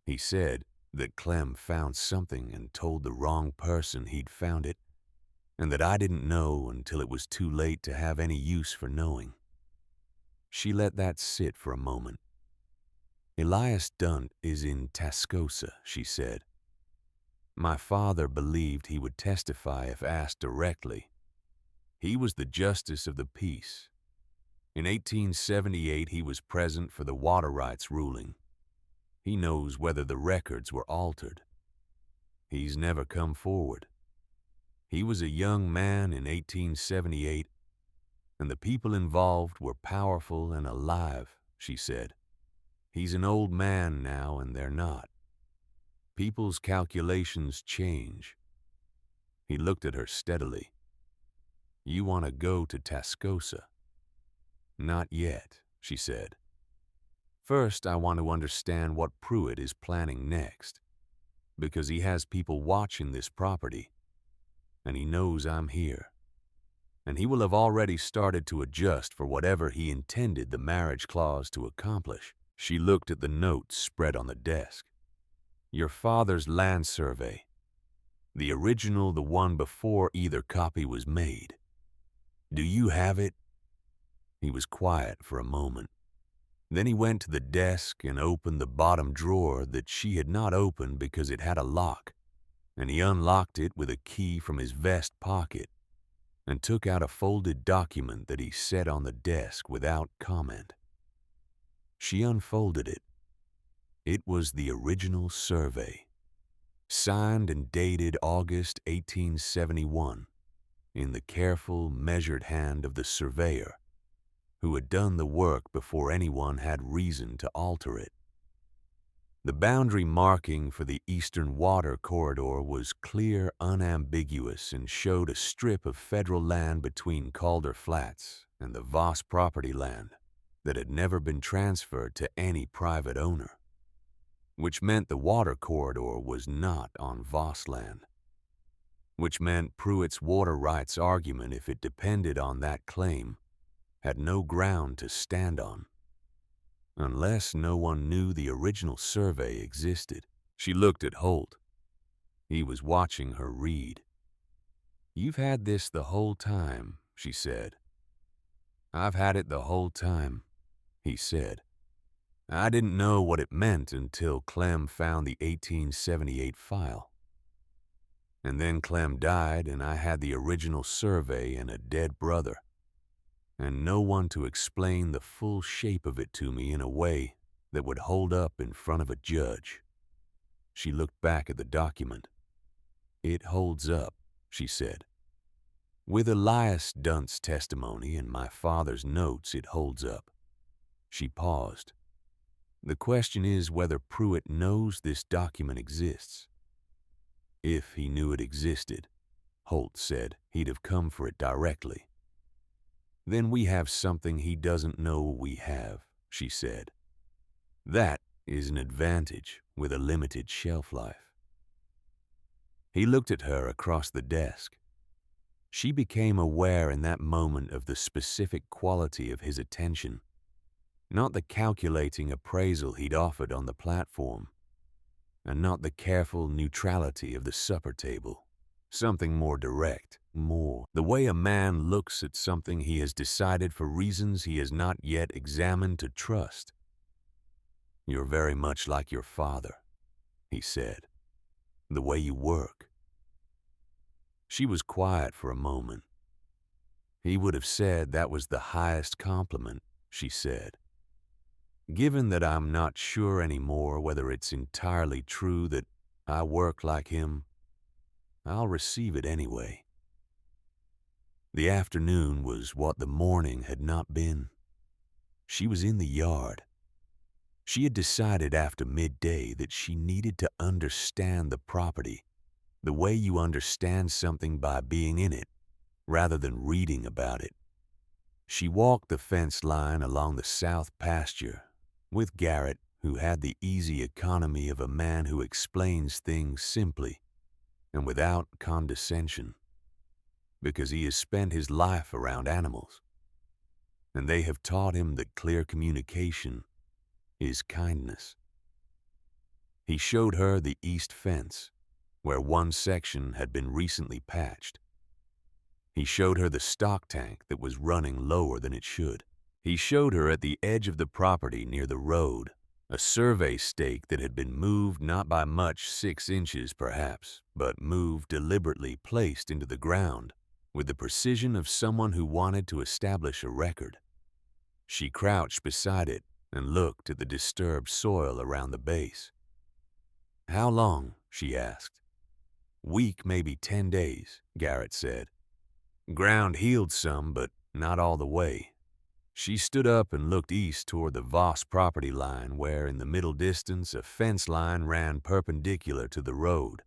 he said, "that Clem found something and told the wrong person he'd found it, and that I didn't know until it was too late to have any use for knowing." She let that sit for a moment. "Elias Dunt is in Tascosa," she said. "My father believed he would testify if asked directly. He was the justice of the peace. In 1878, he was present for the water rights ruling. He knows whether the records were altered. He's never come forward. He was a young man in 1878, and the people involved were powerful and alive," she said. "He's an old man now, and they're not. People's calculations change." He looked at her steadily. "You want to go to Tascosa?" "Not yet," she said. "First, I want to understand what Pruitt is planning next, because he has people watching this property, and he knows I'm here, and he will have already started to adjust for whatever he intended the marriage clause to accomplish." She looked at the notes spread on the desk. "Your father's land survey, the original, the one before either copy was made. Do you have it?" He was quiet for a moment. Then he went to the desk and opened the bottom drawer that she had not opened because it had a lock, and he unlocked it with a key from his vest pocket and took out a folded document that he set on the desk without comment. She unfolded it. It was the original survey, signed and dated August 1871, in the careful, measured hand of the surveyor, who had done the work before anyone had reason to alter it. The boundary marking for the eastern water corridor was clear, unambiguous, and showed a strip of federal land between Calder Flats and the Voss property land that had never been transferred to any private owner, which meant the water corridor was not on Voss land, which meant Pruitt's water rights argument, if it depended on that claim, had no ground to stand on. Unless no one knew the original survey existed. She looked at Holt. He was watching her read. "You've had this the whole time," she said. "I've had it the whole time," he said. "I didn't know what it meant until Clem found the 1878 file. And then Clem died, and I had the original survey and a dead brother, and no one to explain the full shape of it to me in a way that would hold up in front of a judge." She looked back at the document. "It holds up," she said. "With Elias Dunt's testimony and my father's notes, it holds up." She paused. "The question is whether Pruitt knows this document exists." "If he knew it existed," Holt said, "he'd have come for it directly." "Then we have something he doesn't know we have," she said. "That is an advantage with a limited shelf life." He looked at her across the desk. She became aware in that moment of the specific quality of his attention, not the calculating appraisal he'd offered on the platform, and not the careful neutrality of the supper table. Something more direct, more the way a man looks at something he has decided for reasons he has not yet examined to trust. "You're very much like your father," he said. "The way you work." She was quiet for a moment. "He would have said that was the highest compliment," she said. "Given that I'm not sure anymore whether it's entirely true that I work like him, I'll receive it anyway." The afternoon was what the morning had not been. She was in the yard. She had decided after midday that she needed to understand the property, the way you understand something by being in it, rather than reading about it. She walked the fence line along the south pasture with Garrett, who had the easy economy of a man who explains things simply and without condescension, because he has spent his life around animals, and they have taught him that clear communication is kindness. He showed her the east fence, where one section had been recently patched. He showed her the stock tank that was running lower than it should. He showed her at the edge of the property near the road a survey stake that had been moved not by much, 6 inches perhaps, but moved deliberately, placed into the ground with the precision of someone who wanted to establish a record. She crouched beside it and looked at the disturbed soil around the base. "How long?" she asked. "Week, maybe 10 days, Garrett said. "Ground healed some, but not all the way." She stood up and looked east toward the Voss property line, where in the middle distance a fence line ran perpendicular to the road.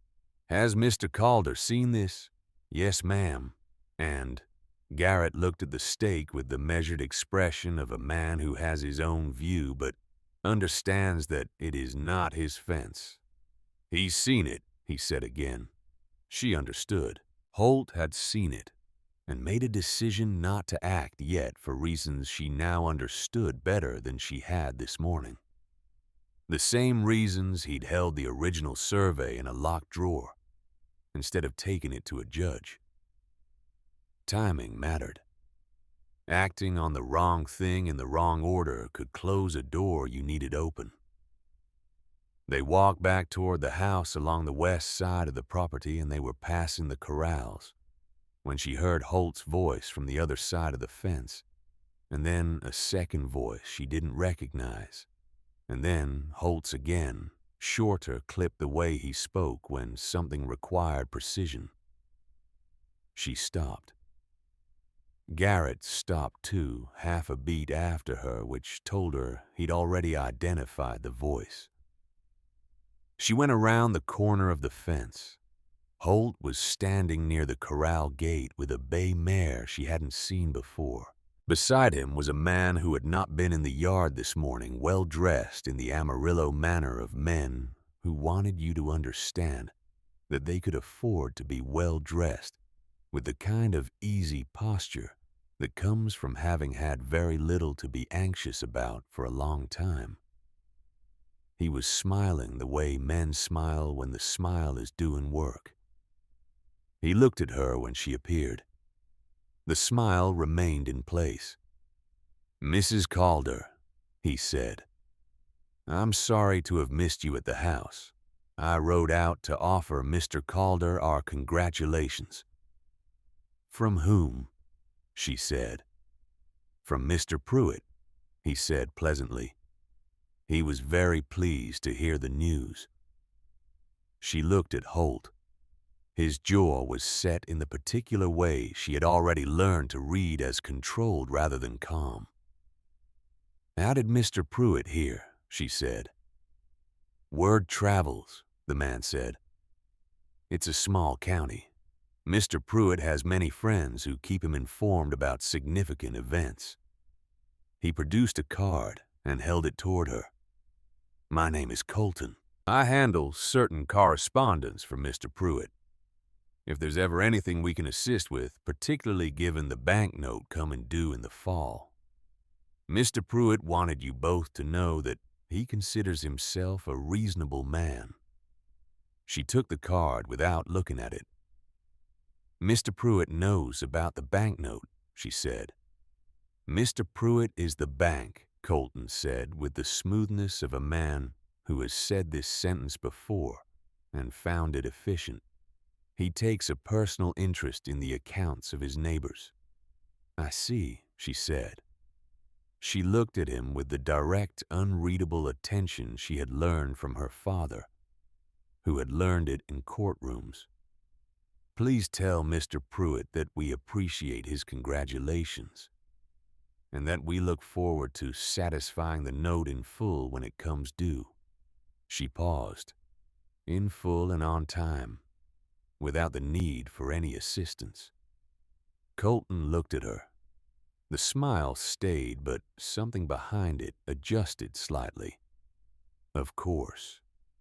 "Has Mr. Calder seen this?" "Yes, ma'am." And Garrett looked at the stake with the measured expression of a man who has his own view but understands that it is not his fence. "He's seen it," he said again. She understood. Holt had seen it and made a decision not to act yet for reasons she now understood better than she had this morning. The same reasons he'd held the original survey in a locked drawer instead of taking it to a judge. Timing mattered. Acting on the wrong thing in the wrong order could close a door you needed open. They walked back toward the house along the west side of the property, and they were passing the corrals when she heard Holt's voice from the other side of the fence, and then a second voice she didn't recognize, and then Holt's again, shorter, clipped the way he spoke when something required precision. She stopped. Garrett stopped too, half a beat after her, which told her he'd already identified the voice. She went around the corner of the fence. Holt was standing near the corral gate with a bay mare she hadn't seen before. Beside him was a man who had not been in the yard this morning, well dressed in the Amarillo manner of men who wanted you to understand that they could afford to be well dressed, with the kind of easy posture that comes from having had very little to be anxious about for a long time. He was smiling the way men smile when the smile is doing work. He looked at her when she appeared. The smile remained in place. "Mrs. Calder," he said, "I'm sorry to have missed you at the house. I rode out to offer Mr. Calder our congratulations." "From whom?" she said. "From Mr. Pruitt," he said pleasantly. He was very pleased to hear the news. She looked at Holt. His jaw was set in the particular way she had already learned to read as controlled rather than calm. "How did Mr. Pruitt hear?" she said. "Word travels," the man said. "It's a small county. Mr. Pruitt has many friends who keep him informed about significant events." He produced a card and held it toward her. "My name is Colton. I handle certain correspondence for Mr. Pruitt. If there's ever anything we can assist with, particularly given the banknote coming due in the fall. Mr. Pruitt wanted you both to know that he considers himself a reasonable man." She took the card without looking at it. "Mr. Pruitt knows about the banknote," she said. "Mr. Pruitt is the bank," Colton said with the smoothness of a man who has said this sentence before and found it efficient. "He takes a personal interest in the accounts of his neighbors." "I see," she said. She looked at him with the direct, unreadable attention she had learned from her father, who had learned it in courtrooms. "Please tell Mr. Pruitt that we appreciate his congratulations, and that we look forward to satisfying the note in full when it comes due." She paused. "In full and on time, without the need for any assistance." Colton looked at her. The smile stayed, but something behind it adjusted slightly. "Of course,"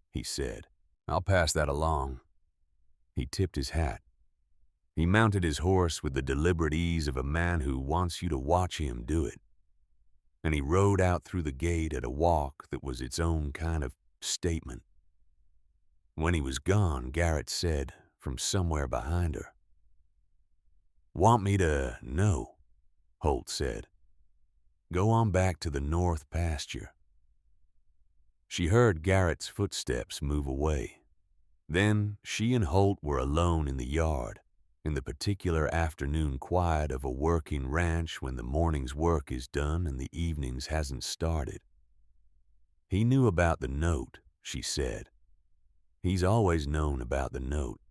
he said. "I'll pass that along." He tipped his hat. He mounted his horse with the deliberate ease of a man who wants you to watch him do it. And he rode out through the gate at a walk that was its own kind of statement. When he was gone, Garrett said, from somewhere behind her, "Want me to know?" Holt said. "Go on back to the north pasture." She heard Garrett's footsteps move away. Then she and Holt were alone in the yard, in the particular afternoon quiet of a working ranch when the morning's work is done and the evening's hasn't started. "He knew about the note," she said. "He's always known about the note.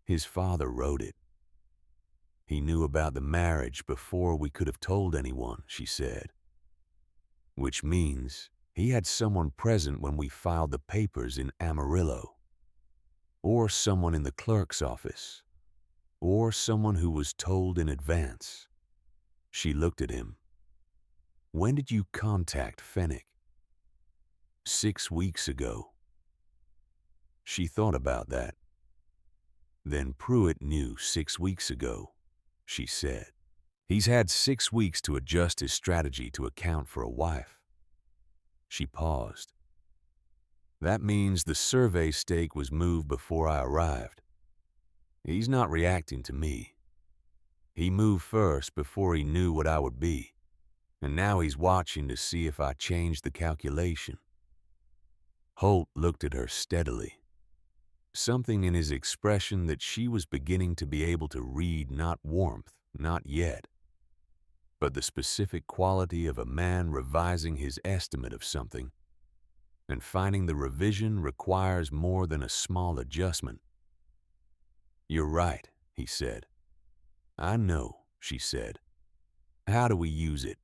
His father wrote it. He knew about the marriage before we could have told anyone," she said. "Which means he had someone present when we filed the papers in Amarillo. Or someone in the clerk's office. Or someone who was told in advance." She looked at him. "When did you contact Fennick?" 6 weeks ago." She thought about that. "Then Pruitt knew 6 weeks ago," she said. "He's had 6 weeks to adjust his strategy to account for a wife." She paused. "That means the survey stake was moved before I arrived. He's not reacting to me." He moved first before he knew what I would be, and now he's watching to see if I change the calculation." Holt looked at her steadily, something in his expression that she was beginning to be able to read, not warmth, not yet, but the specific quality of a man revising his estimate of something, and finding the revision requires more than a small adjustment. "You're right," he said. "I know," she said. "How do we use it?"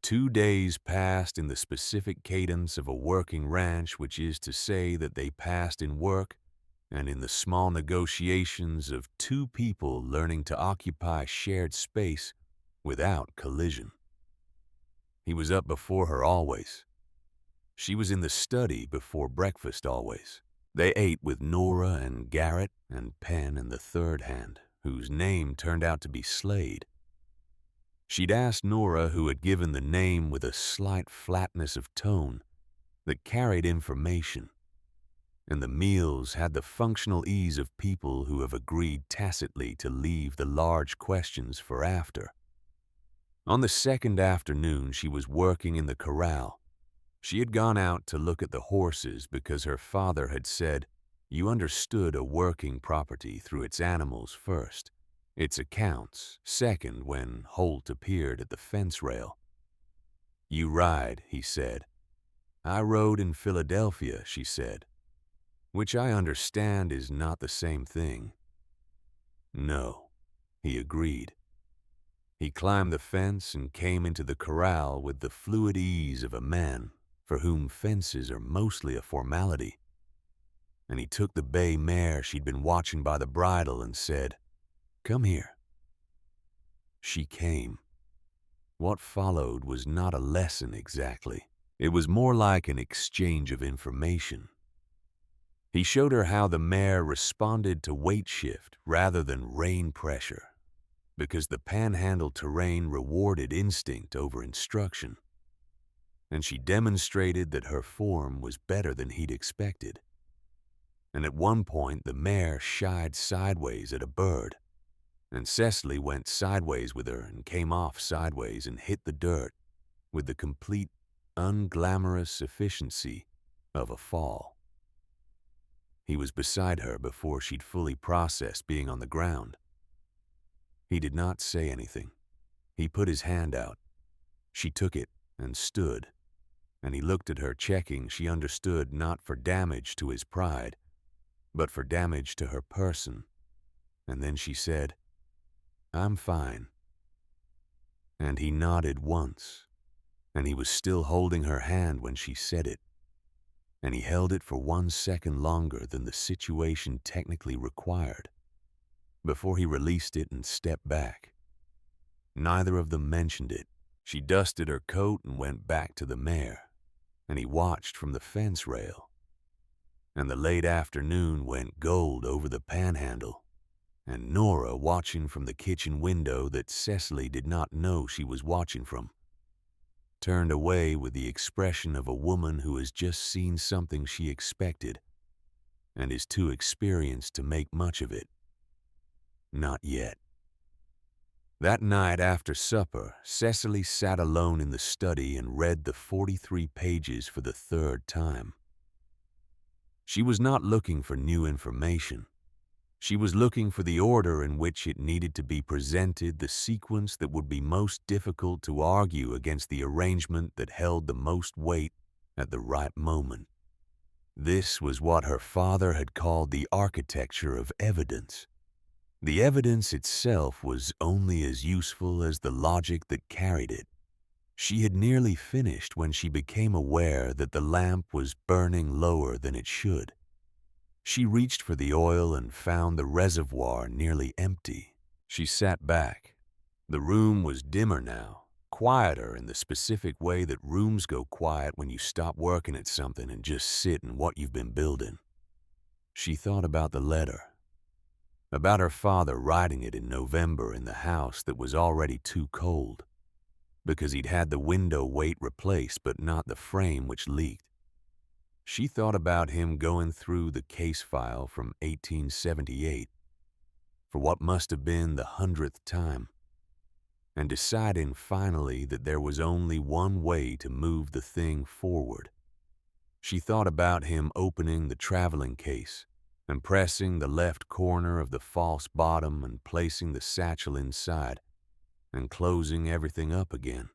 2 days passed in the specific cadence of a working ranch, which is to say that they passed in work and in the small negotiations of two people learning to occupy shared space without collision. He was up before her always. She was in the study before breakfast always. They ate with Nora and Garrett and Penn and the third hand, whose name turned out to be Slade. She'd asked Nora, who had given the name with a slight flatness of tone that carried information, and the meals had the functional ease of people who have agreed tacitly to leave the large questions for after. On the second afternoon, she was working in the corral. She had gone out to look at the horses because her father had said, "You understood a working property through its animals first, its accounts second," when Holt appeared at the fence rail. "You ride," he said. "I rode in Philadelphia," she said, "which I understand is not the same thing." "No," he agreed. He climbed the fence and came into the corral with the fluid ease of a man for whom fences are mostly a formality. And he took the bay mare she'd been watching by the bridle and said, "Come here." She came. What followed was not a lesson exactly. It was more like an exchange of information. He showed her how the mare responded to weight shift rather than rein pressure, because the panhandle terrain rewarded instinct over instruction. And she demonstrated that her form was better than he'd expected. And at one point, the mare shied sideways at a bird, and Cecily went sideways with her and came off sideways and hit the dirt with the complete, unglamorous efficiency of a fall. He was beside her before she'd fully processed being on the ground. He did not say anything. He put his hand out. She took it and stood, and he looked at her, checking she understood not for damage to his pride, but for damage to her person. And then she said, "I'm fine." And he nodded once, and he was still holding her hand when she said it, and he held it for 1 second longer than the situation technically required, before he released it and stepped back. Neither of them mentioned it. She dusted her coat and went back to the mare, and he watched from the fence rail. And the late afternoon went gold over the panhandle, and Nora, watching from the kitchen window that Cecily did not know she was watching from, turned away with the expression of a woman who has just seen something she expected and is too experienced to make much of it. Not yet. That night after supper, Cecily sat alone in the study and read the 43 pages for the third time. She was not looking for new information. She was looking for the order in which it needed to be presented, the sequence that would be most difficult to argue against the arrangement that held the most weight at the right moment. This was what her father had called the architecture of evidence. The evidence itself was only as useful as the logic that carried it. She had nearly finished when she became aware that the lamp was burning lower than it should. She reached for the oil and found the reservoir nearly empty. She sat back. The room was dimmer now, quieter in the specific way that rooms go quiet when you stop working at something and just sit in what you've been building. She thought about the letter, about her father writing it in November in the house that was already too cold, because he'd had the window weight replaced but not the frame, which leaked. She thought about him going through the case file from 1878, for what must have been the 100th time, and deciding finally that there was only one way to move the thing forward. She thought about him opening the traveling case and pressing the left corner of the false bottom and placing the satchel inside and closing everything up again.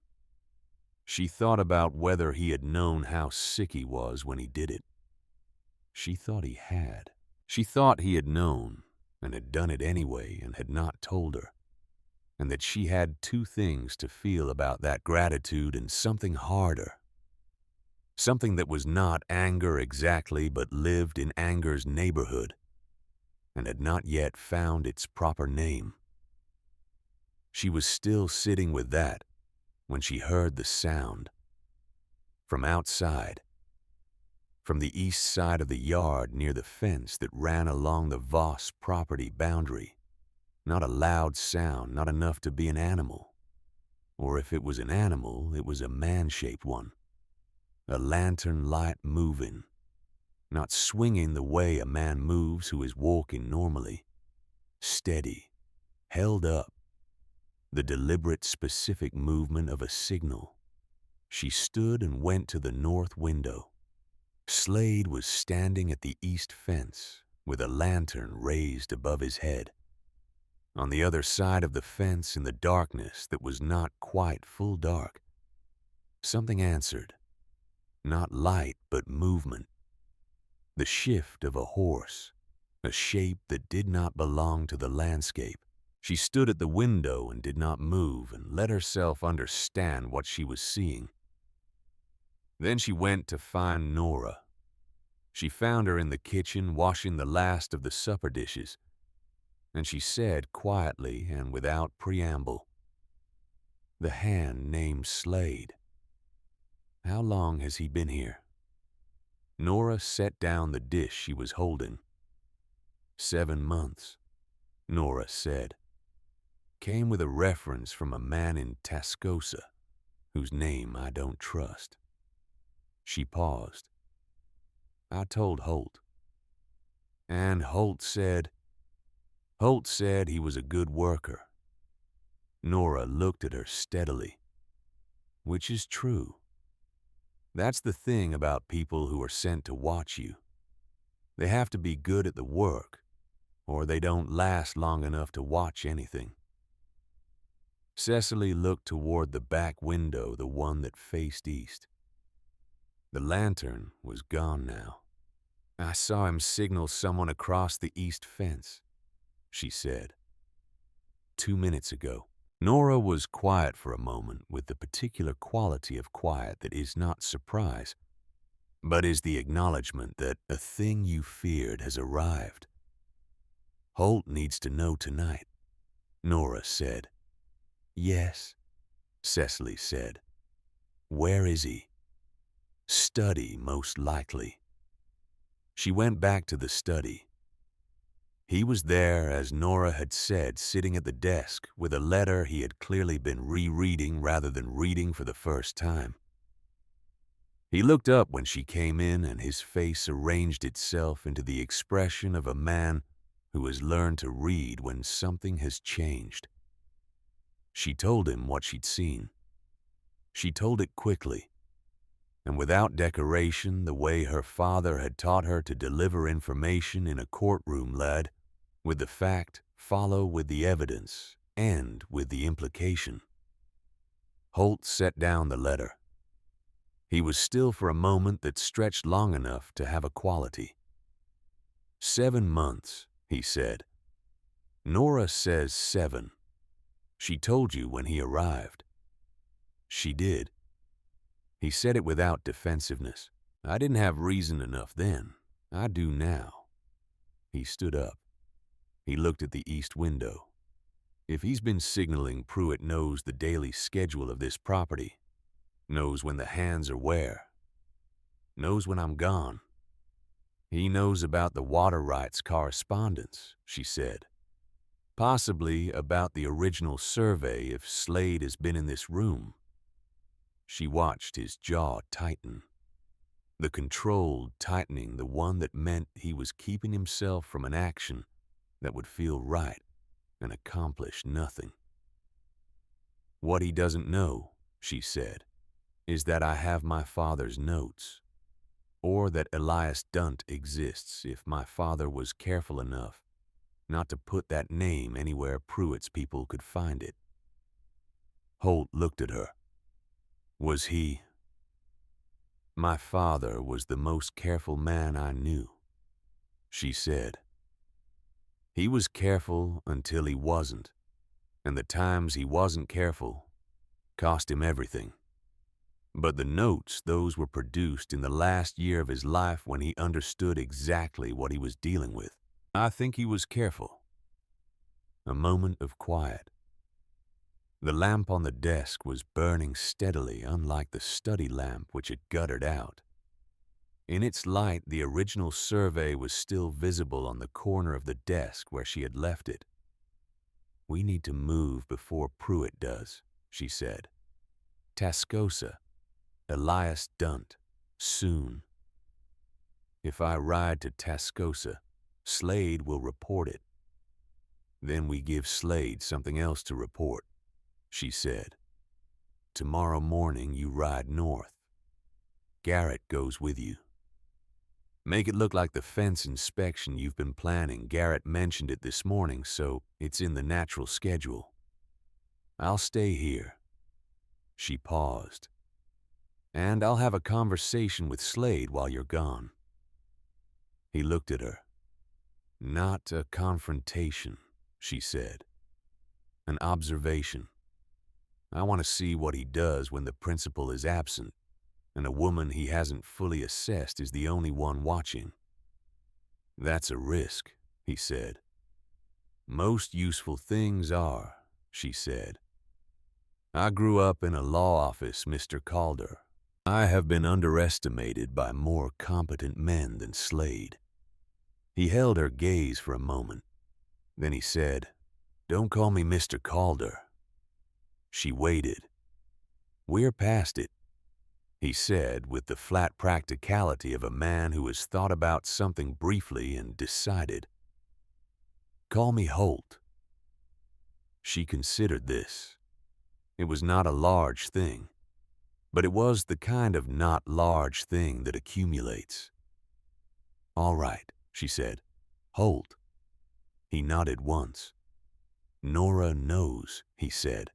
She thought about whether he had known how sick he was when he did it. She thought he had. She thought he had known and had done it anyway and had not told her, and that she had two things to feel about that gratitude and something harder. Something that was not anger exactly but lived in anger's neighborhood and had not yet found its proper name. She was still sitting with that when she heard the sound. From outside, from the east side of the yard near the fence that ran along the Voss property boundary. Not a loud sound, not enough to be an animal. Or if it was an animal, it was a man-shaped one. A lantern light moving, not swinging the way a man moves who is walking normally. Steady, held up. The deliberate, specific movement of a signal. She stood and went to the north window. Slade was standing at the east fence with a lantern raised above his head. On the other side of the fence, in the darkness that was not quite full dark, something answered. Not light, but movement. The shift of a horse, a shape that did not belong to the landscape. She stood at the window and did not move and let herself understand what she was seeing. Then she went to find Nora. She found her in the kitchen washing the last of the supper dishes, and she said quietly and without preamble, "The hand named Slade. How long has he been here?" Nora set down the dish she was holding. 7 months, Nora said. Came with a reference from a man in Tascosa, whose name I don't trust. She paused. I told Holt. And Holt said he was a good worker. Nora looked at her steadily. Which is true. That's the thing about people who are sent to watch you. They have to be good at the work, or they don't last long enough to watch anything. Cecily looked toward the back window, the one that faced east. The lantern was gone now. I saw him signal someone across the east fence, she said. 2 minutes ago. Nora was quiet for a moment with the particular quality of quiet that is not surprise, but is the acknowledgement that a thing you feared has arrived. Holt needs to know tonight, Nora said. Yes, Cecily said. Where is he? Study, most likely. She went back to the study. He was there, as Nora had said, sitting at the desk with a letter he had clearly been rereading rather than reading for the first time. He looked up when she came in, and his face arranged itself into the expression of a man who has learned to read when something has changed. She told him what she'd seen. She told it quickly, and without decoration, the way her father had taught her to deliver information in a courtroom lad, with the fact, follow with the evidence, end with the implication. Holt set down the letter. He was still for a moment that stretched long enough to have a quality. 7 months, he said. Nora says 7. She told you when he arrived. She did. He said it without defensiveness. I didn't have reason enough then. I do now. He stood up. He looked at the east window. If he's been signaling, Pruitt knows the daily schedule of this property, knows when the hands are where, knows when I'm gone. He knows about the water rights correspondence, she said. Possibly about the original survey if Slade has been in this room. She watched his jaw tighten. The controlled tightening, the one that meant he was keeping himself from an action that would feel right. and accomplish nothing. What he doesn't know, she said, is that I have my father's notes, or that Elias Dunt exists if my father was careful enough not to put that name anywhere Pruitt's people could find it. Holt looked at her. Was he? My father was the most careful man I knew, she said. He was careful until he wasn't, and the times he wasn't careful cost him everything. But the notes, those were produced in the last year of his life when he understood exactly what he was dealing with. I think he was careful. A moment of quiet. The lamp on the desk was burning steadily, unlike the study lamp which had guttered out. In its light, the original survey was still visible on the corner of the desk where she had left it. We need to move before Pruitt does, she said. Tascosa, Elias Dunt, soon. If I ride to Tascosa, Slade will report it. Then we give Slade something else to report, she said. Tomorrow morning you ride north. Garrett goes with you. Make it look like the fence inspection you've been planning. Garrett mentioned it this morning, so it's in the natural schedule. I'll stay here. She paused. And I'll have a conversation with Slade while you're gone. He looked at her. Not a confrontation, she said. An observation. I want to see what he does when the principal is absent, and a woman he hasn't fully assessed is the only one watching. That's a risk, he said. Most useful things are, she said. I grew up in a law office, Mr. Calder. I have been underestimated by more competent men than Slade. He held her gaze for a moment. Then he said, Don't call me Mr. Calder. She waited. We're past it, he said with the flat practicality of a man who has thought about something briefly and decided. Call me Holt. She considered this. It was not a large thing, but it was the kind of not large thing that accumulates. All right, she said. Holt. He nodded once. Nora knows, he said.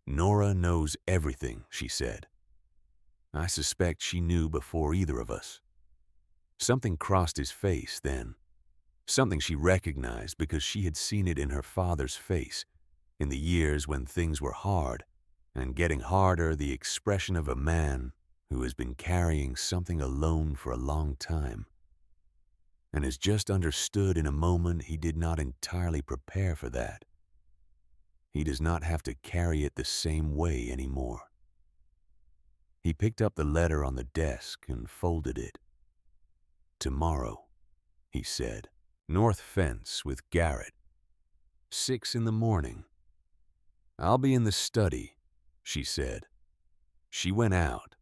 Nora knows everything, she said. I suspect she knew before either of us. Something crossed his face then. Something she recognized because she had seen it in her father's face, in the years when things were hard, and getting harder, the expression of a man who has been carrying something alone for a long time, and has just understood in a moment he did not entirely prepare for that. He does not have to carry it the same way anymore. He picked up the letter on the desk and folded it. Tomorrow, he said. North fence with Garrett. 6 a.m. I'll be in the study, she said. She went out.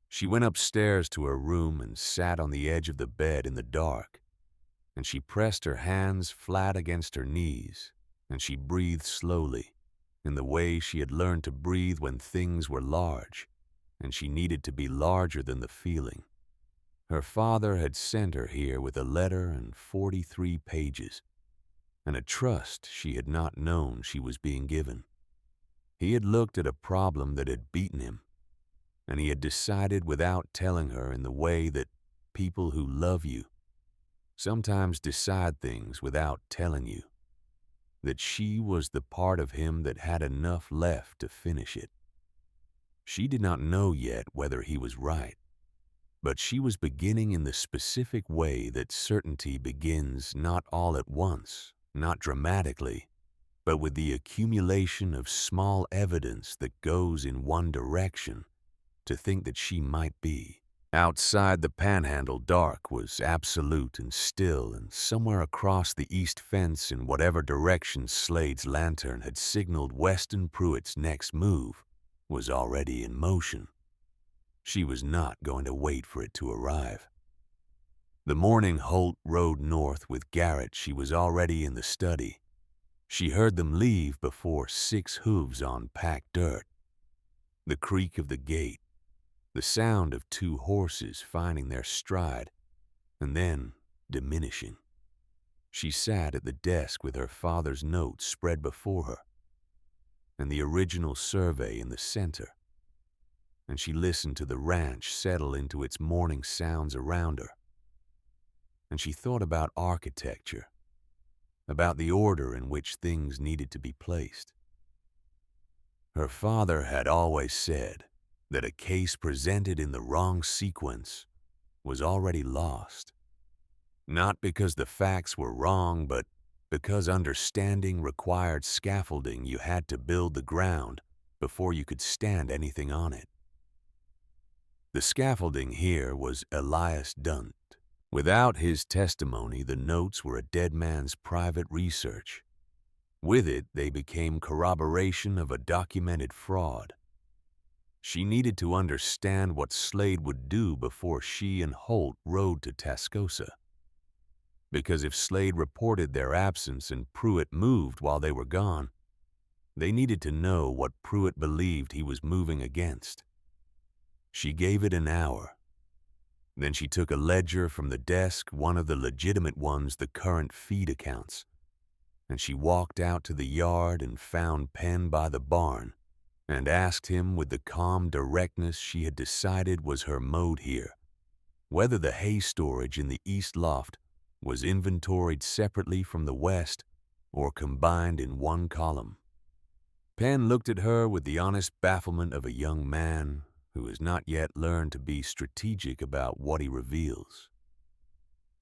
She went upstairs to her room and sat on the edge of the bed in the dark, and she pressed her hands flat against her knees, and she breathed slowly, in the way she had learned to breathe when things were large, and she needed to be larger than the feeling. Her father had sent her here with a letter and 43 pages, and a trust she had not known she was being given. He had looked at a problem that had beaten him, and he had decided without telling her in the way that people who love you sometimes decide things without telling you, that she was the part of him that had enough left to finish it. She did not know yet whether he was right, but she was beginning in the specific way that certainty begins not all at once, not dramatically, but with the accumulation of small evidence that goes in one direction, to think that she might be. Outside the panhandle, dark was absolute and still, and somewhere across the east fence in whatever direction Slade's lantern had signaled Weston Pruitt's next move was already in motion. She was not going to wait for it to arrive. The morning Holt rode north with Garrett, she was already in the study. She heard them leave before 6 hooves on packed dirt, the creak of the gate, the sound of 2 horses finding their stride, and then diminishing. She sat at the desk with her father's notes spread before her, and the original survey in the center, and she listened to the ranch settle into its morning sounds around her. And she thought about architecture, about the order in which things needed to be placed. Her father had always said that a case presented in the wrong sequence was already lost, not because the facts were wrong, but because understanding required scaffolding you had to build the ground before you could stand anything on it. The scaffolding here was Elias Dunt. Without his testimony, the notes were a dead man's private research. With it, they became corroboration of a documented fraud. She needed to understand what Slade would do before she and Holt rode to Tascosa. Because if Slade reported their absence and Pruitt moved while they were gone, they needed to know what Pruitt believed he was moving against. She gave it an hour. Then she took a ledger from the desk, one of the legitimate ones, the current feed accounts, and she walked out to the yard and found Penn by the barn and asked him with the calm directness she had decided was her mode here, whether the hay storage in the east loft was inventoried separately from the west or combined in one column. Penn looked at her with the honest bafflement of a young man who has not yet learned to be strategic about what he reveals.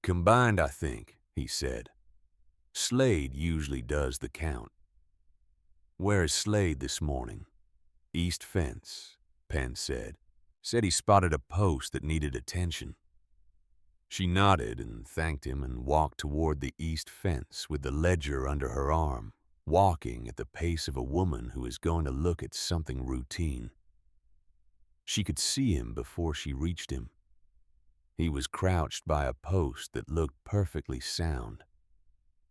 "Combined, I think," he said. "Slade usually does the count." "Where is Slade this morning?" "East fence," Penn said. "Said he spotted a post that needed attention." She nodded and thanked him and walked toward the east fence with the ledger under her arm, walking at the pace of a woman who is going to look at something routine. She could see him before she reached him. He was crouched by a post that looked perfectly sound,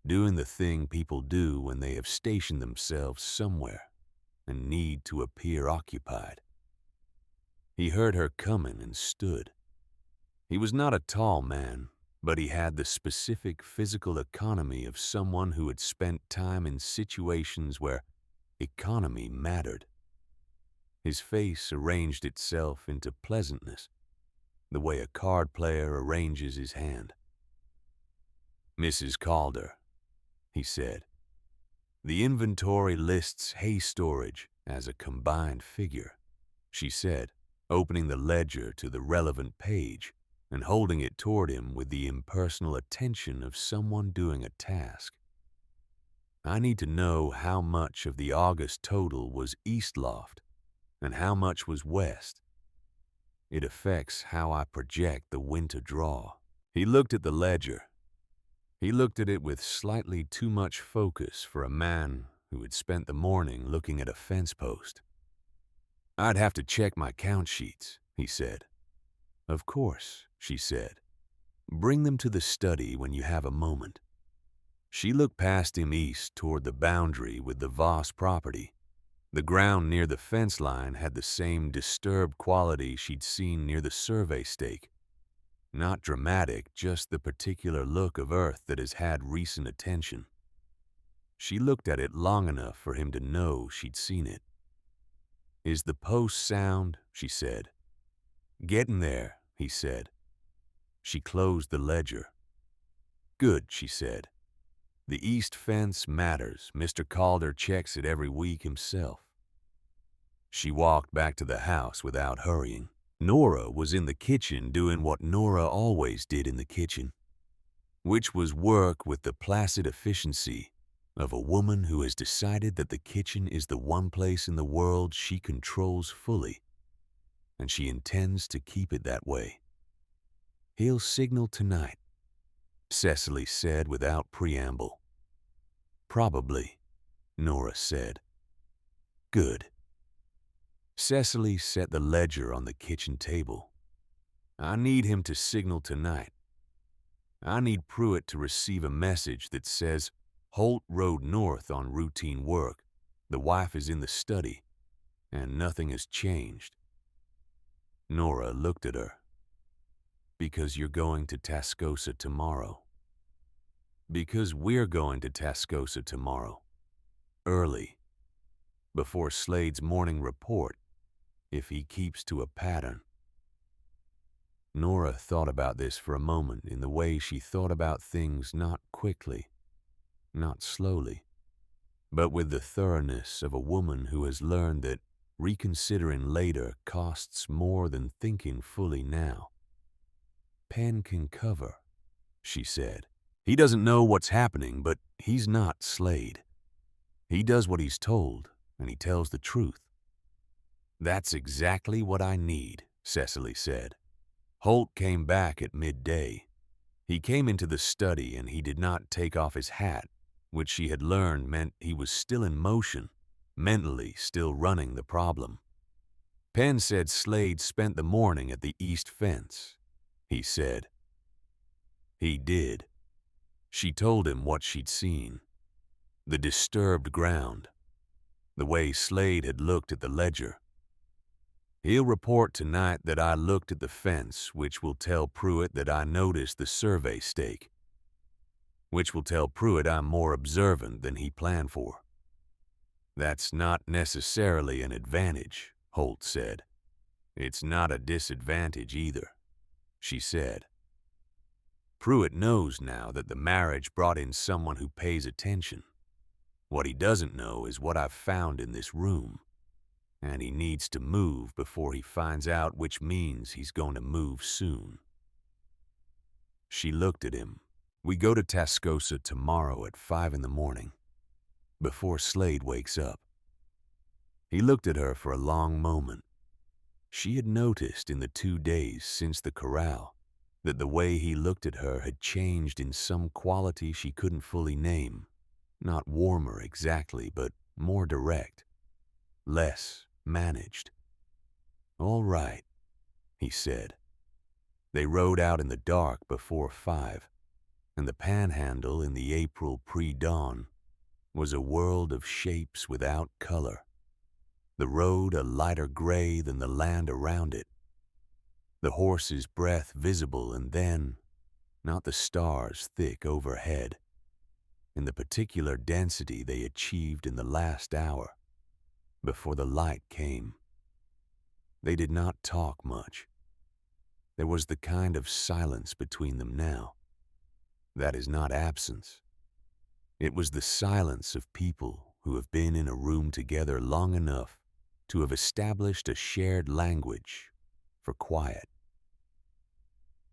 doing the thing people do when they have stationed themselves somewhere and need to appear occupied. He heard her coming and stood. He was not a tall man, but he had the specific physical economy of someone who had spent time in situations where economy mattered. His face arranged itself into pleasantness, the way a card player arranges his hand. "Mrs. Calder," he said. "The inventory lists hay storage as a combined figure," she said, opening the ledger to the relevant page and holding it toward him with the impersonal attention of someone doing a task. "I need to know how much of the August total was east loft and how much was west. It affects how I project the winter draw." He looked at the ledger. He looked at it with slightly too much focus for a man who had spent the morning looking at a fence post. "I'd have to check my count sheets," he said. "Of course," she said. "Bring them to the study when you have a moment." She looked past him east toward the boundary with the Voss property. The ground near the fence line had the same disturbed quality she'd seen near the survey stake. Not dramatic, just the particular look of earth that has had recent attention. She looked at it long enough for him to know she'd seen it. "Is the post sound?" she said. "Getting there," he said. She closed the ledger. "Good," she said. "The east fence matters. Mr. Calder checks it every week himself." She walked back to the house without hurrying. Nora was in the kitchen doing what Nora always did in the kitchen, which was work with the placid efficiency of a woman who has decided that the kitchen is the one place in the world she controls fully, and she intends to keep it that way. "He'll signal tonight," Cecily said without preamble. "Probably," Nora said. "Good." Cecily set the ledger on the kitchen table. "I need him to signal tonight. I need Pruitt to receive a message that says, Holt rode north on routine work. The wife is in the study, and nothing has changed. Nora looked at her. Because you're going to Tascosa tomorrow. Because we're going to Tascosa tomorrow. Early. Before Slade's morning report, if he keeps to a pattern. Nora thought about this for a moment in the way she thought about things, not quickly, not slowly, but with the thoroughness of a woman who has learned that reconsidering later costs more than thinking fully now. Pen can cover, she said. He doesn't know what's happening, but he's not Slade. He does what he's told, and he tells the truth. That's exactly what I need, Cecily said. Holt came back at midday. He came into the study and he did not take off his hat, which she had learned meant he was still in motion, mentally still running the problem. Penn said Slade spent the morning at the east fence, he said. He did. She told him what she'd seen. The disturbed ground. The way Slade had looked at the ledger. He'll report tonight that I looked at the fence, which will tell Pruitt that I noticed the survey stake. Which will tell Pruitt I'm more observant than he planned for. That's not necessarily an advantage, Holt said. It's not a disadvantage either, she said. Pruitt knows now that the marriage brought in someone who pays attention. What he doesn't know is what I've found in this room. And he needs to move before he finds out, which means he's going to move soon. She looked at him. We go to Tascosa tomorrow at 5 a.m, before Slade wakes up. He looked at her for a long moment. She had noticed in the 2 days since the corral that the way he looked at her had changed in some quality she couldn't fully name. Not warmer exactly, but more direct. Less managed. All right, he said. They rode out in the dark before 5, and the panhandle in the April pre-dawn was a world of shapes without color. The road a lighter gray than the land around it. The horse's breath visible, and then, not the stars thick overhead, in the particular density they achieved in the last hour, before the light came. They did not talk much. There was the kind of silence between them now. That is not absence. It was the silence of people who have been in a room together long enough to have established a shared language for quiet.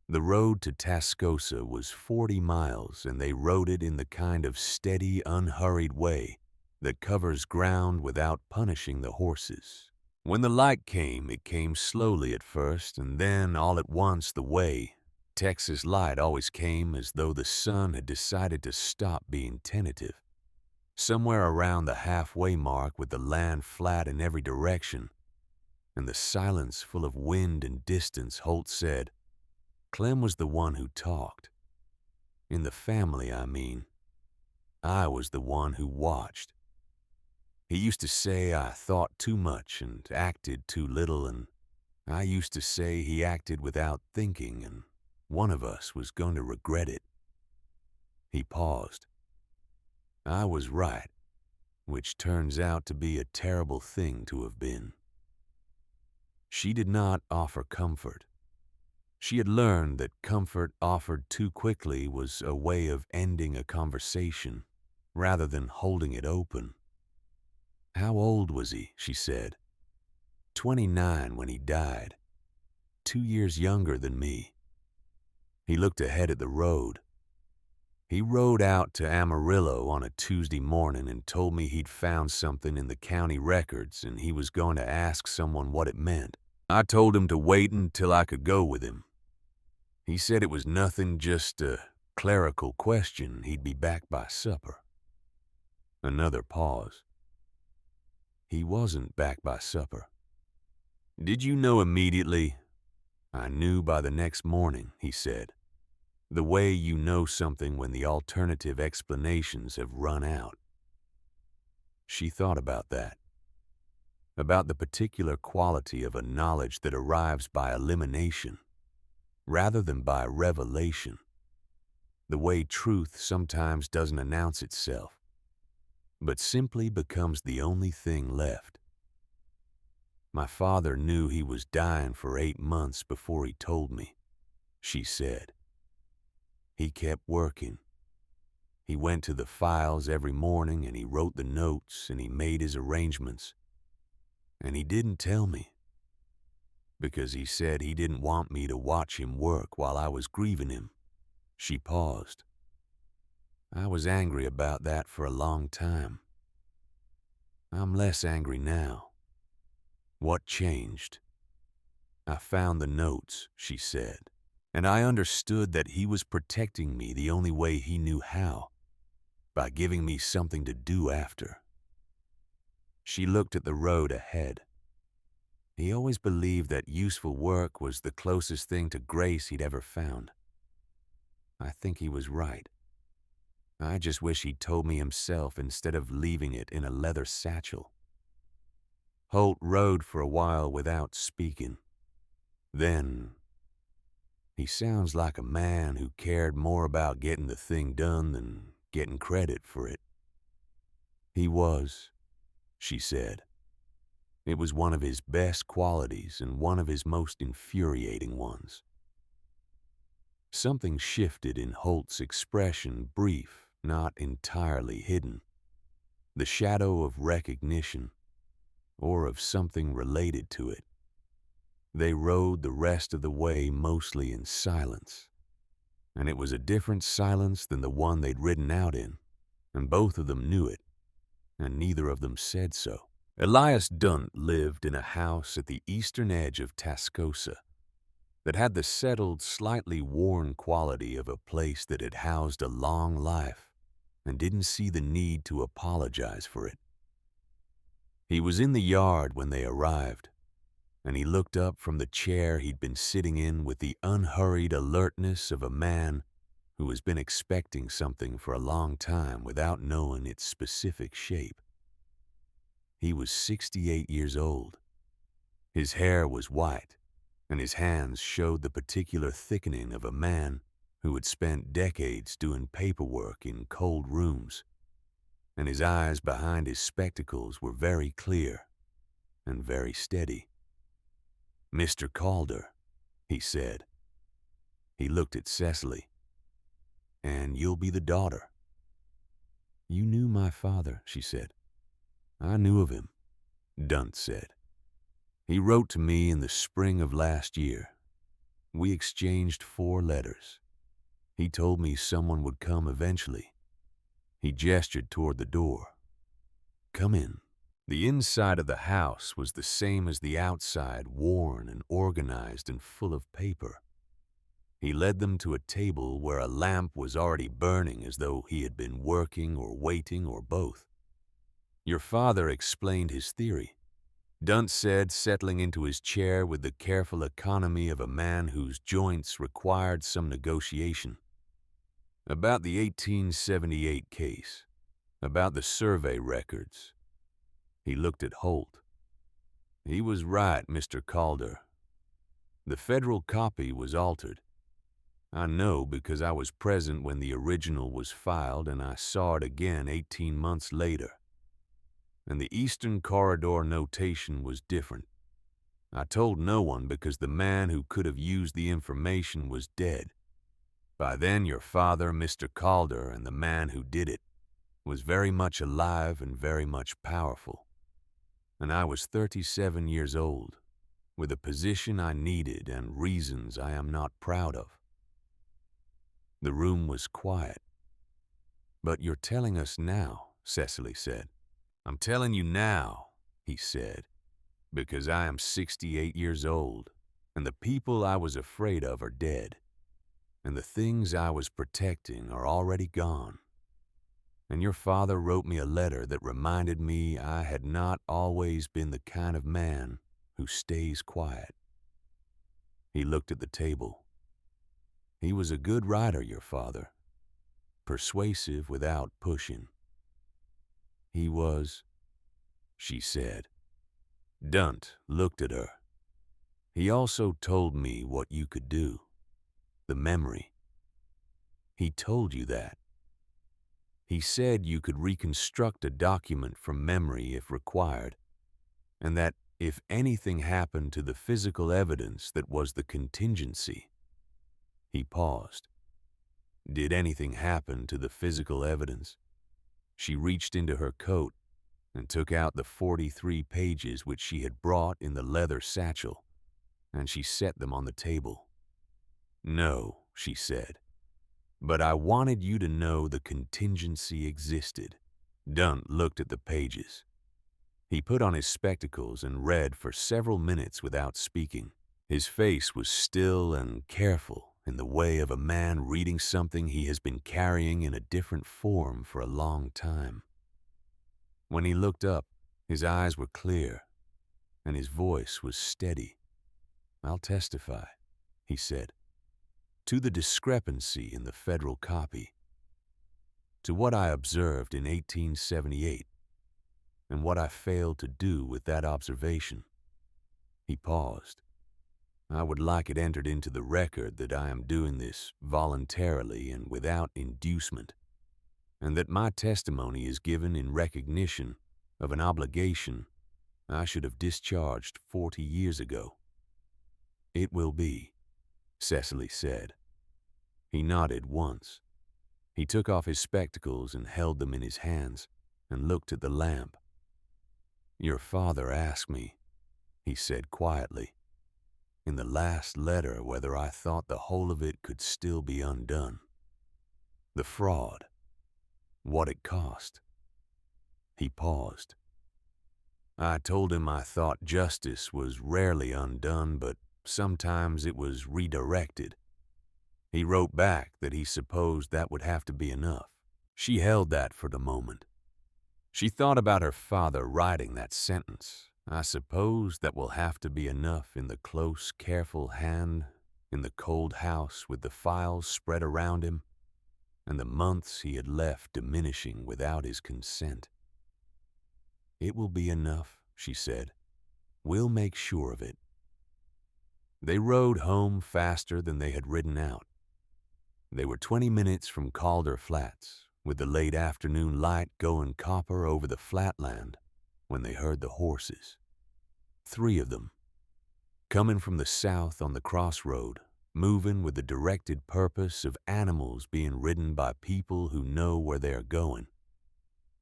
The road to Tascosa was 40 miles, and they rode it in the kind of steady, unhurried way that covers ground without punishing the horses. When the light came, it came slowly at first, and then all at once the way, Texas light always came as though the sun had decided to stop being tentative. Somewhere around the halfway mark, with the land flat in every direction, and the silence full of wind and distance, Holt said, Clem was the one who talked. In the family, I mean. I was the one who watched. He used to say I thought too much and acted too little, and I used to say he acted without thinking, and one of us was going to regret it. He paused. I was right, which turns out to be a terrible thing to have been. She did not offer comfort. She had learned that comfort offered too quickly was a way of ending a conversation, rather than holding it open. How old was he, she said. 29 when he died. 2 years younger than me. He looked ahead at the road. He rode out to Amarillo on a Tuesday morning and told me he'd found something in the county records and he was going to ask someone what it meant. I told him to wait until I could go with him. He said it was nothing, just a clerical question. He'd be back by supper. Another pause. He wasn't back by supper. Did you know immediately? I knew by the next morning, he said. The way you know something when the alternative explanations have run out. She thought about that, about the particular quality of a knowledge that arrives by elimination rather than by revelation, the way truth sometimes doesn't announce itself, but simply becomes the only thing left. My father knew he was dying for 8 months before he told me, she said. He kept working. He went to the files every morning and he wrote the notes and he made his arrangements. And he didn't tell me, because he said he didn't want me to watch him work while I was grieving him. She paused. I was angry about that for a long time. I'm less angry now. What changed? I found the notes, she said, and I understood that he was protecting me the only way he knew how, by giving me something to do after. She looked at the road ahead. He always believed that useful work was the closest thing to grace he'd ever found. I think he was right. I just wish he'd told me himself instead of leaving it in a leather satchel. Holt rode for a while without speaking. Then, he sounds like a man who cared more about getting the thing done than getting credit for it. He was, she said. It was one of his best qualities and one of his most infuriating ones. Something shifted in Holt's expression, brief, not entirely hidden. The shadow of recognition, or of something related to it. They rode the rest of the way mostly in silence, and it was a different silence than the one they'd ridden out in, and both of them knew it, and neither of them said so. Elias Dunt lived in a house at the eastern edge of Tascosa that had the settled, slightly worn quality of a place that had housed a long life and didn't see the need to apologize for it. He was in the yard when they arrived, and he looked up from the chair he'd been sitting in with the unhurried alertness of a man who has been expecting something for a long time without knowing its specific shape. He was 68 years old. His hair was white, and his hands showed the particular thickening of a man who had spent decades doing paperwork in cold rooms, and his eyes behind his spectacles were very clear and very steady. "Mr. Calder," he said. He looked at Cecily. "And you'll be the daughter." "You knew my father," she said. "I knew of him," Dunt said. "He wrote to me in the spring of last year. We exchanged 4 letters. He told me someone would come eventually." He gestured toward the door. "Come in." The inside of the house was the same as the outside, worn and organized and full of paper. He led them to a table where a lamp was already burning as though he had been working or waiting or both. "Your father explained his theory," Dunt said, settling into his chair with the careful economy of a man whose joints required some negotiation. "About the 1878 case, about the survey records." He looked at Holt. "He was right, Mr. Calder. The federal copy was altered. I know because I was present when the original was filed and I saw it again 18 months later. And the Eastern Corridor notation was different. I told no one because the man who could have used the information was dead. By then your father, Mr. Calder, and the man who did it, was very much alive and very much powerful. And I was 37 years old, with a position I needed and reasons I am not proud of." The room was quiet. "But you're telling us now," Cecily said. "I'm telling you now," he said, "because I am 68 years old, and the people I was afraid of are dead, and the things I was protecting are already gone. And your father wrote me a letter that reminded me I had not always been the kind of man who stays quiet." He looked at the table. He was a good writer, your father, persuasive without pushing. He was, she said. Dunt looked at her. He also told me what you could do. The memory. He told you that. He said you could reconstruct a document from memory if required, and that if anything happened to the physical evidence that was the contingency. He paused. Did anything happen to the physical evidence? She reached into her coat and took out the 43 pages which she had brought in the leather satchel, and she set them on the table. No, she said, but I wanted you to know the contingency existed. Dunt looked at the pages. He put on his spectacles and read for several minutes without speaking. His face was still and careful in the way of a man reading something he has been carrying in a different form for a long time. When he looked up, his eyes were clear, and his voice was steady. I'll testify, he said, to the discrepancy in the federal copy, to what I observed in 1878, and what I failed to do with that observation. He paused. I would like it entered into the record that I am doing this voluntarily and without inducement, and that my testimony is given in recognition of an obligation I should have discharged 40 years ago. It will be, Cecily said. He nodded once. He took off his spectacles and held them in his hands and looked at the lamp. Your father asked me, he said quietly, in the last letter whether I thought the whole of it could still be undone. The fraud, what it cost. He paused. I told him I thought justice was rarely undone, but sometimes it was redirected. He wrote back that he supposed that would have to be enough. She held that for the moment. She thought about her father writing that sentence. I suppose that will have to be enough in the close, careful hand, in the cold house with the files spread around him, and the months he had left diminishing without his consent. It will be enough, she said. We'll make sure of it. They rode home faster than they had ridden out. They were 20 minutes from Calder Flats, with the late afternoon light going copper over the flatland, when they heard the horses. 3 of them, coming from the south on the crossroad, moving with the directed purpose of animals being ridden by people who know where they are going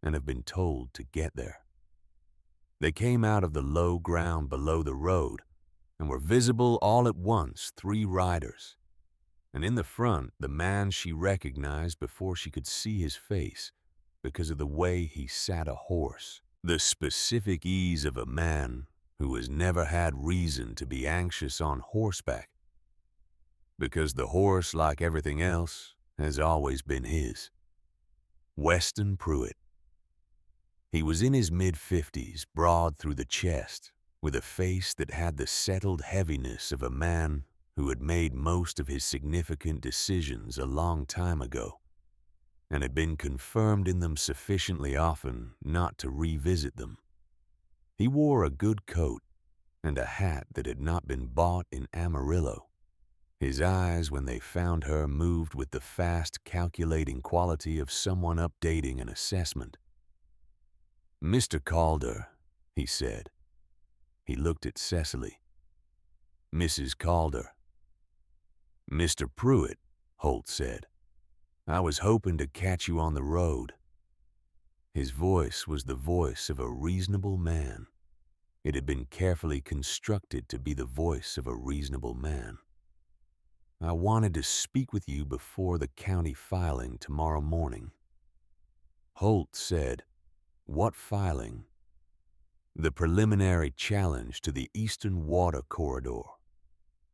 and have been told to get there. They came out of the low ground below the road and were visible all at once 3 riders, and in the front the man she recognized before she could see his face because of the way he sat a horse, the specific ease of a man who has never had reason to be anxious on horseback, because the horse, like everything else, has always been his. Weston Pruitt. He was in his mid-50s, broad through the chest, with a face that had the settled heaviness of a man who had made most of his significant decisions a long time ago, and had been confirmed in them sufficiently often not to revisit them. He wore a good coat and a hat that had not been bought in Amarillo. His eyes, when they found her, moved with the fast, calculating quality of someone updating an assessment. Mr. Calder, he said. He looked at Cecily. Mrs. Calder. Mr. Pruitt, Holt said. I was hoping to catch you on the road. His voice was the voice of a reasonable man. It had been carefully constructed to be the voice of a reasonable man. I wanted to speak with you before the county filing tomorrow morning. Holt said, What filing? The preliminary challenge to the Eastern Water Corridor,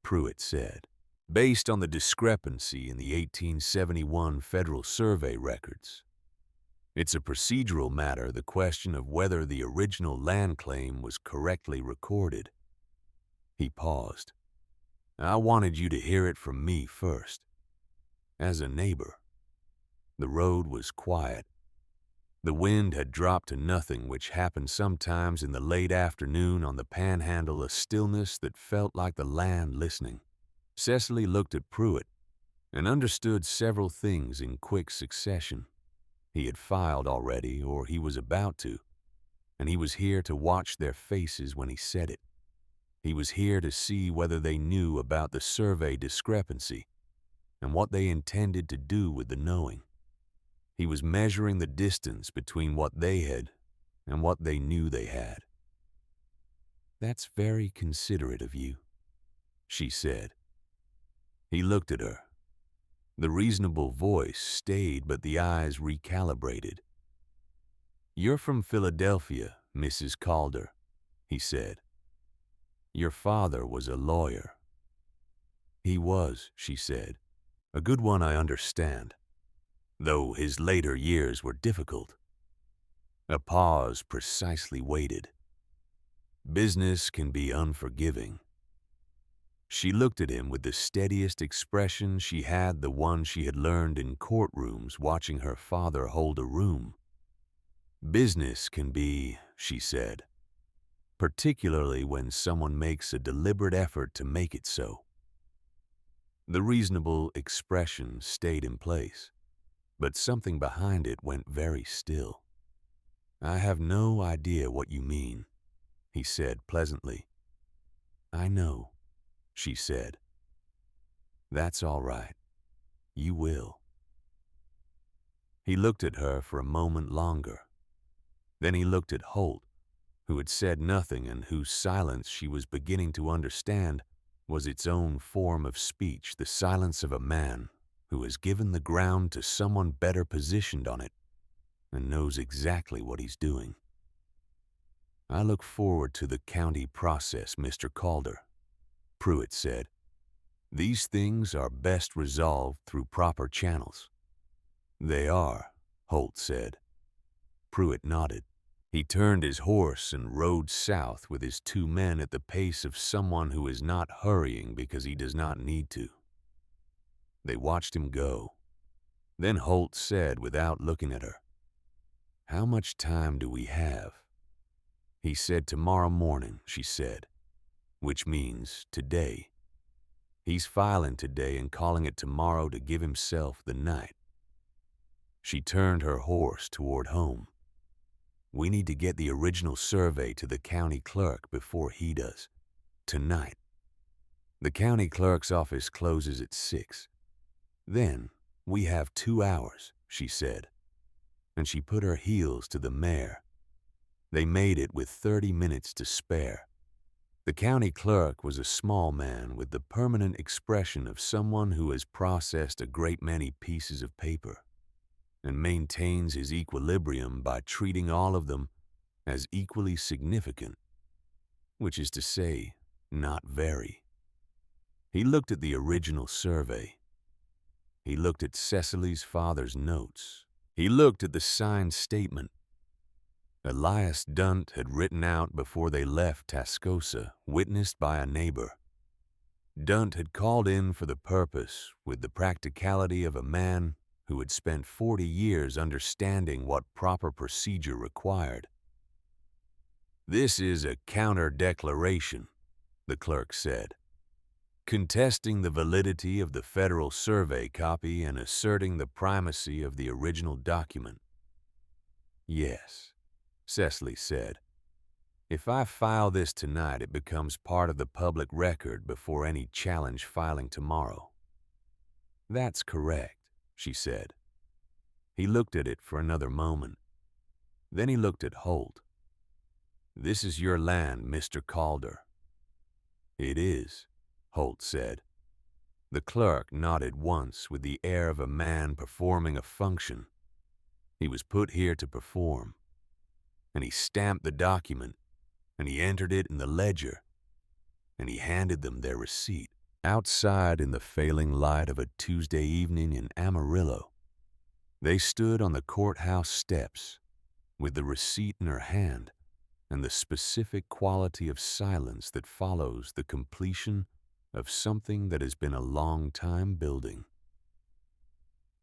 Pruitt said, based on the discrepancy in the 1871 Federal Survey records. It's a procedural matter, the question of whether the original land claim was correctly recorded. He paused. I wanted you to hear it from me first. as a neighbor. The road was quiet. The wind had dropped to nothing, which happened sometimes in the late afternoon on the panhandle, a stillness that felt like the land listening. Cecily looked at Pruitt and understood several things in quick succession. He had filed already, or he was about to, and he was here to watch their faces when he said it. He was here to see whether they knew about the survey discrepancy and what they intended to do with the knowing. He was measuring the distance between what they had and what they knew they had. "That's very considerate of you," she said. He looked at her. The reasonable voice stayed, but the eyes recalibrated. "You're from Philadelphia, Mrs. Calder," he said. "Your father was a lawyer." "He was," she said. "A good one, I understand, though his later years were difficult." A pause precisely waited. Business can be unforgiving. She looked at him with the steadiest expression she had, the one she had learned in courtrooms watching her father hold a room. "Business can be," she said, "particularly when someone makes a deliberate effort to make it so." The reasonable expression stayed in place, but something behind it went very still. "I have no idea what you mean," he said pleasantly. "I know," she said. "That's all right. You will." He looked at her for a moment longer. Then he looked at Holt, who had said nothing and whose silence she was beginning to understand was its own form of speech, the silence of a man who has given the ground to someone better positioned on it and knows exactly what he's doing. "I look forward to the county process, Mr. Calder," Pruitt said. "These things are best resolved through proper channels." "They are," Holt said. Pruitt nodded. He turned his horse and rode south with his 2 men at the pace of someone who is not hurrying because he does not need to. They watched him go. Then Holt said, without looking at her, "How much time do we have?" He said, "Tomorrow morning," she said, "which means today. He's filing today and calling it tomorrow to give himself the night." She turned her horse toward home. "We need to get the original survey to the county clerk before he does. Tonight. The county clerk's office closes at 6. Then we have 2 hours," she said, and she put her heels to the mare. They made it with 30 minutes to spare. The county clerk was a small man with the permanent expression of someone who has processed a great many pieces of paper and maintains his equilibrium by treating all of them as equally significant, which is to say, not very. He looked at the original survey. He looked at Cecily's father's notes. He looked at the signed statement Elias Dunt had written out before they left Tascosa, witnessed by a neighbor. Dunt had called in for the purpose with the practicality of a man who had spent 40 years understanding what proper procedure required. "This is a counter-declaration," the clerk said, "contesting the validity of the federal survey copy and asserting the primacy of the original document." "Yes," Cecily said. "If I file this tonight, it becomes part of the public record before any challenge filing tomorrow." "That's correct," she said. He looked at it for another moment. Then he looked at Holt. "This is your land, Mr. Calder." "It is," Holt said. The clerk nodded once with the air of a man performing a function. He was put here to perform. And he stamped the document, and he entered it in the ledger, and he handed them their receipt. Outside in the failing light of a Tuesday evening in Amarillo, they stood on the courthouse steps with the receipt in her hand and the specific quality of silence that follows the completion of something that has been a long time building.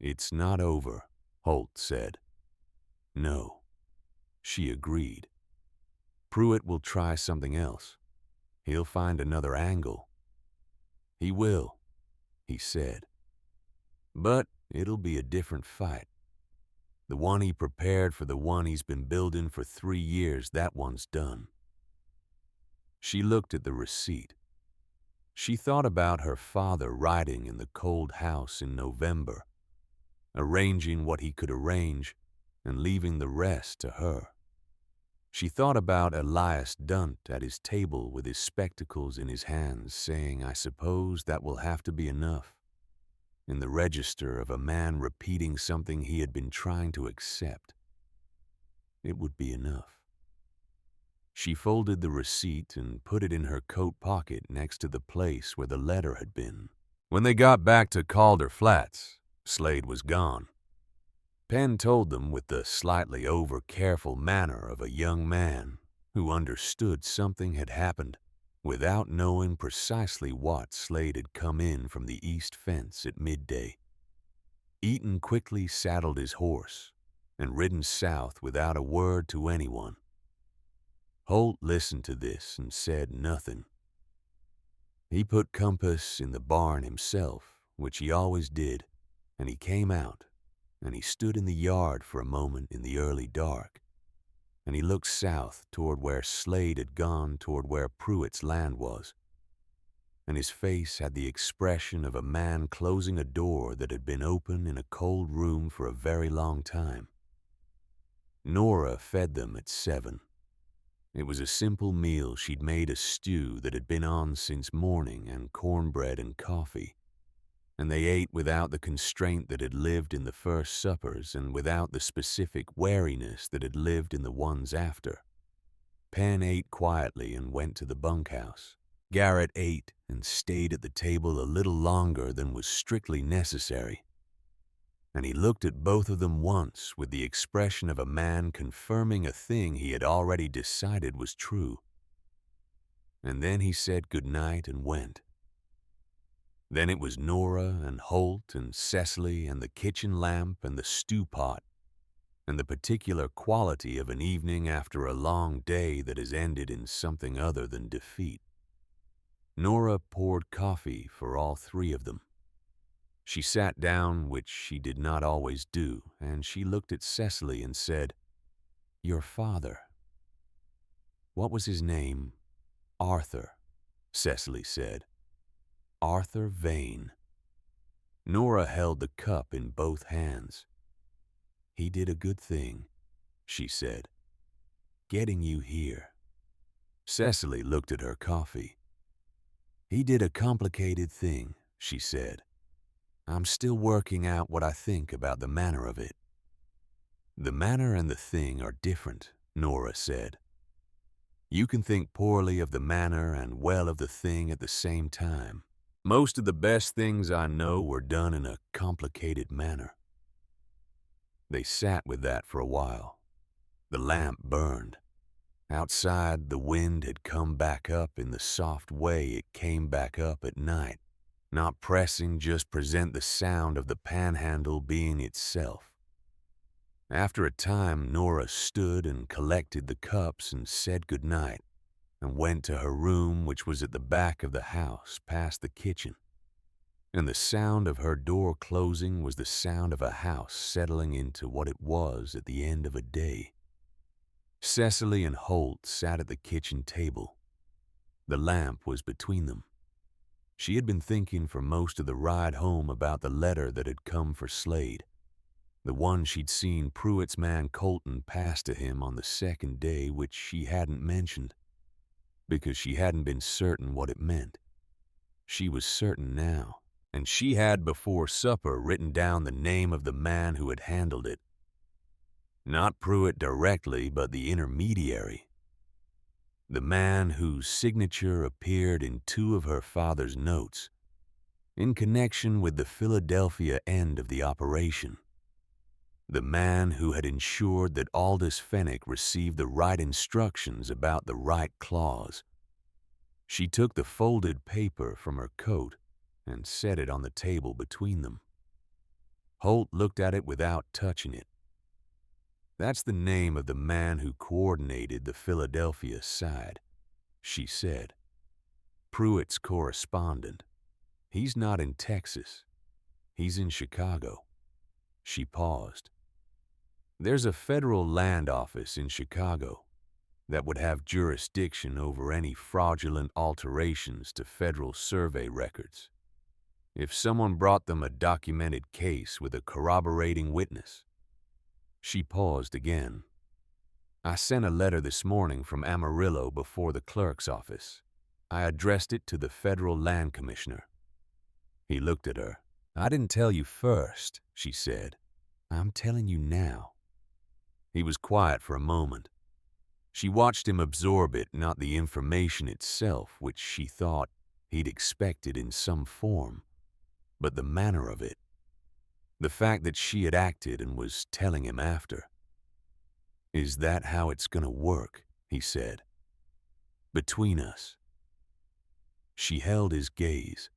"It's not over," Holt said. "No," she agreed. "Pruitt will try something else. He'll find another angle." "He will," he said. "But it'll be a different fight. The one he prepared for the one he's been building for 3 years, that one's done." She looked at the receipt. She thought about her father riding in the cold house in November, arranging what he could arrange and leaving the rest to her. She thought about Elias Dunt at his table with his spectacles in his hands, saying, "I suppose that will have to be enough," in the register of a man repeating something he had been trying to accept. It would be enough. She folded the receipt and put it in her coat pocket next to the place where the letter had been. When they got back to Calder Flats, Slade was gone. Penn told them with the slightly over-careful manner of a young man who understood something had happened without knowing precisely what. Slade had come in from the east fence at midday. Eaton quickly saddled his horse and ridden south without a word to anyone. Holt listened to this and said nothing. He put Compass in the barn himself, which he always did, and he came out, and he stood in the yard for a moment in the early dark, and he looked south toward where Slade had gone toward where Pruitt's land was, and his face had the expression of a man closing a door that had been open in a cold room for a very long time. Nora fed them at 7. It was a simple meal. She'd made a stew that had been on since morning and cornbread and coffee, and they ate without the constraint that had lived in the first suppers and without the specific wariness that had lived in the ones after. Penn ate quietly and went to the bunkhouse. Garrett ate and stayed at the table a little longer than was strictly necessary, and he looked at both of them once with the expression of a man confirming a thing he had already decided was true. And then he said good night and went. Then it was Nora and Holt and Cecily and the kitchen lamp and the stew pot and the particular quality of an evening after a long day that has ended in something other than defeat. Nora poured coffee for all 3 of them. She sat down, which she did not always do, and she looked at Cecily and said, "Your father." "What was his name?" "Arthur," Cecily said. "Arthur Vane." Nora held the cup in both hands. "He did a good thing," she said, "getting you here." Cecily looked at her coffee. "He did a complicated thing," she said. "I'm still working out what I think about the manner of it." "The manner and the thing are different," Nora said. "You can think poorly of the manner and well of the thing at the same time. Most of the best things I know were done in a complicated manner." They sat with that for a while. The lamp burned. Outside, the wind had come back up in the soft way it came back up at night. Not pressing, just present the sound of the panhandle being itself. After a time, Nora stood and collected the cups and said good night, and went to her room, which was at the back of the house, past the kitchen. And the sound of her door closing was the sound of a house settling into what it was at the end of a day. Cecily and Holt sat at the kitchen table. The lamp was between them. She had been thinking for most of the ride home about the letter that had come for Slade, the one she'd seen Pruitt's man Colton pass to him on the second day, which she hadn't mentioned, because she hadn't been certain what it meant. She was certain now, and she had before supper written down the name of the man who had handled it. Not Pruitt directly, but the intermediary. The man whose signature appeared in 2 of her father's notes, in connection with the Philadelphia end of the operation. The man who had ensured that Aldous Fennick received the right instructions about the right clause. She took the folded paper from her coat and set it on the table between them. Holt looked at it without touching it. "That's the name of the man who coordinated the Philadelphia side," she said. "Pruitt's correspondent. He's not in Texas. He's in Chicago." She paused. "There's a federal land office in Chicago that would have jurisdiction over any fraudulent alterations to federal survey records. If someone brought them a documented case with a corroborating witness." She paused again. "I sent a letter this morning from Amarillo before the clerk's office. I addressed it to the federal land commissioner." He looked at her. "I didn't tell you first," she said. "I'm telling you now." He was quiet for a moment. She watched him absorb it, not the information itself, which she thought he'd expected in some form, but the manner of it. The fact that she had acted and was telling him after. "Is that how it's gonna work?" he said. "Between us?" She held his gaze.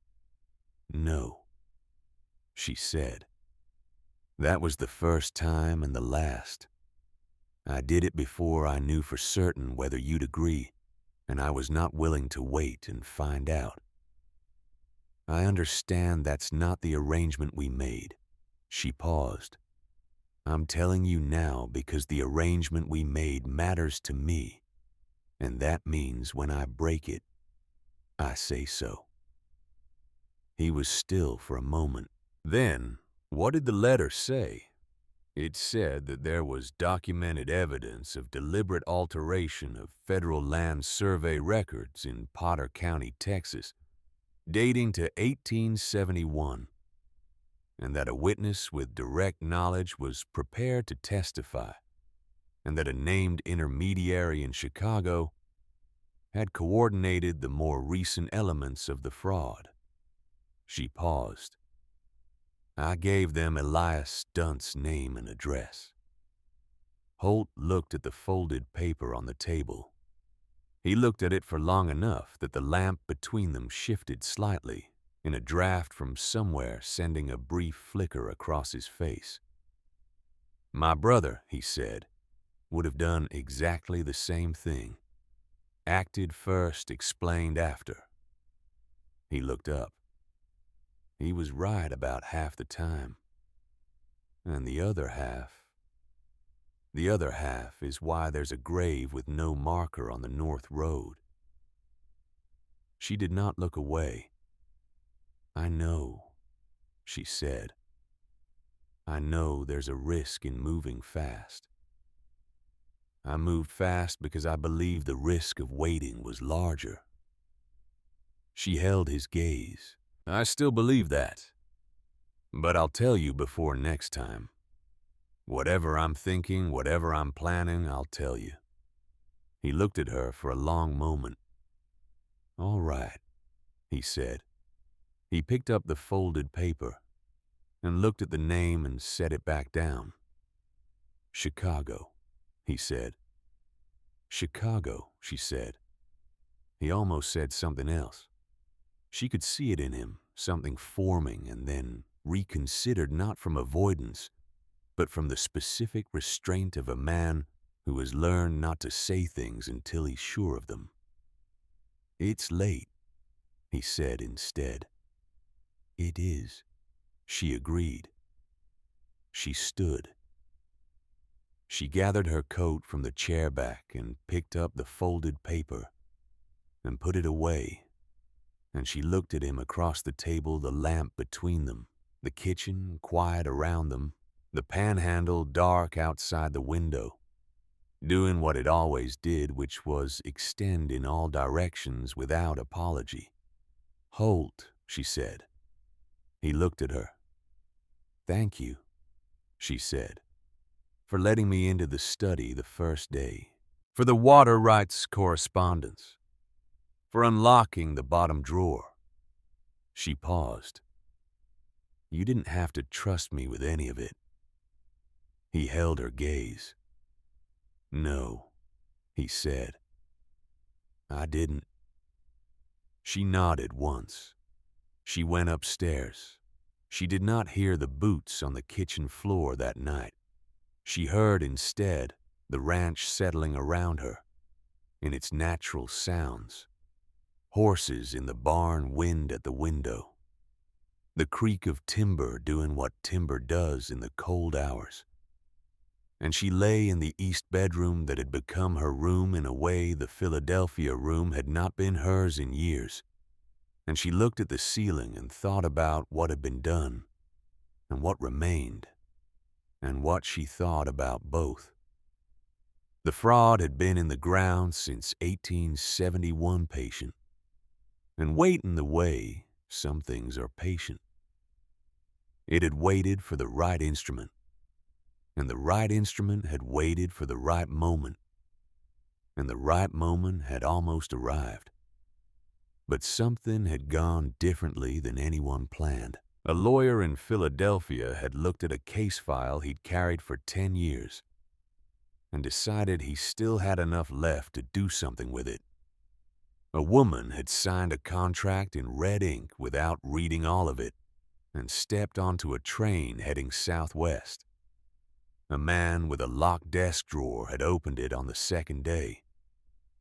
"No," she said. "That was the first time and the last. I did it before I knew for certain whether you'd agree, and I was not willing to wait and find out. I understand that's not the arrangement we made." She paused. "I'm telling you now because the arrangement we made matters to me, and that means when I break it, I say so." He was still for a moment. "Then, what did the letter say?" "It said that there was documented evidence of deliberate alteration of federal land survey records in Potter County, Texas, dating to 1871, and that a witness with direct knowledge was prepared to testify, and that a named intermediary in Chicago had coordinated the more recent elements of the fraud." She paused. "I gave them Elias Stunt's name and address." Holt looked at the folded paper on the table. He looked at it for long enough that the lamp between them shifted slightly, in a draft from somewhere sending a brief flicker across his face. "My brother," he said, "would have done exactly the same thing. Acted first, explained after." He looked up. He was right about half the time. And the other half is why there's a grave with no marker on the North Road. She did not look away. "I know," she said. "I know there's a risk in moving fast. I moved fast because I believed the risk of waiting was larger." She held his gaze. "I still believe that. But I'll tell you before next time. Whatever I'm thinking, whatever I'm planning, I'll tell you." He looked at her for a long moment. "All right," he said. He picked up the folded paper and looked at the name and set it back down. "Chicago," he said. "Chicago," she said. He almost said something else. She could see it in him, something forming and then reconsidered, not from avoidance, but from the specific restraint of a man who has learned not to say things until he's sure of them. "It's late," he said instead. "It is," she agreed. She stood. She gathered her coat from the chair back and picked up the folded paper and put it away, and she looked at him across the table, the lamp between them, the kitchen quiet around them, the panhandle dark outside the window, doing what it always did, which was extend in all directions without apology. "Holt," she said. He looked at her. "Thank you," she said, "for letting me into the study the first day, for the water rights correspondence, for unlocking the bottom drawer." She paused. "You didn't have to trust me with any of it." He held her gaze. "No," he said. "I didn't." She nodded once. She went upstairs. She did not hear the boots on the kitchen floor that night. She heard instead the ranch settling around her in its natural sounds. Horses in the barn wind at the window. The creak of timber doing what timber does in the cold hours. And she lay in the east bedroom that had become her room in a way the Philadelphia room had not been hers in years. And she looked at the ceiling and thought about what had been done and what remained and what she thought about both. The fraud had been in the ground since 1871, patient, and waiting the way some things are patient. It had waited for the right instrument, and the right instrument had waited for the right moment, and the right moment had almost arrived. But something had gone differently than anyone planned. A lawyer in Philadelphia had looked at a case file he'd carried for 10 years and decided he still had enough left to do something with it. A woman had signed a contract in red ink without reading all of it and stepped onto a train heading southwest. A man with a locked desk drawer had opened it on the second day.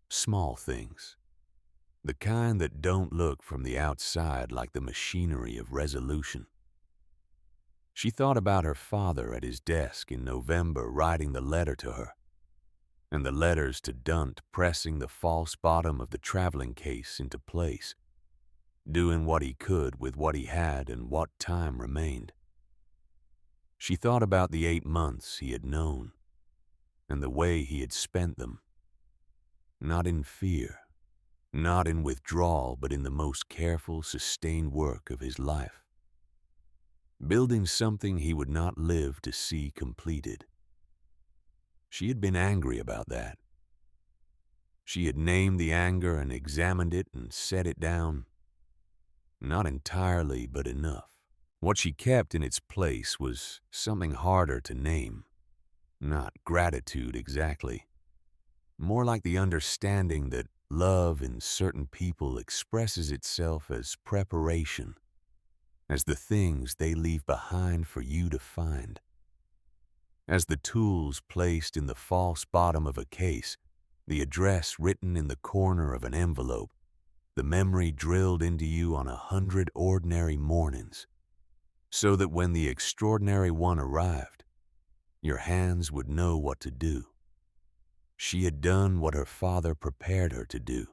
Small things. The kind that don't look from the outside like the machinery of resolution. She thought about her father at his desk in November writing the letter to her, and the letters to Dunt pressing the false bottom of the traveling case into place, doing what he could with what he had and what time remained. She thought about the 8 months he had known, and the way he had spent them. Not in fear, not in withdrawal, but in the most careful, sustained work of his life. Building something he would not live to see completed. She had been angry about that. She had named the anger and examined it and set it down. Not entirely, but enough. What she kept in its place was something harder to name. Not gratitude exactly. More like the understanding that love in certain people expresses itself as preparation, as the things they leave behind for you to find. As the tools placed in the false bottom of a case, the address written in the corner of an envelope, the memory drilled into you on 100 ordinary mornings, so that when the extraordinary one arrived, your hands would know what to do. She had done what her father prepared her to do.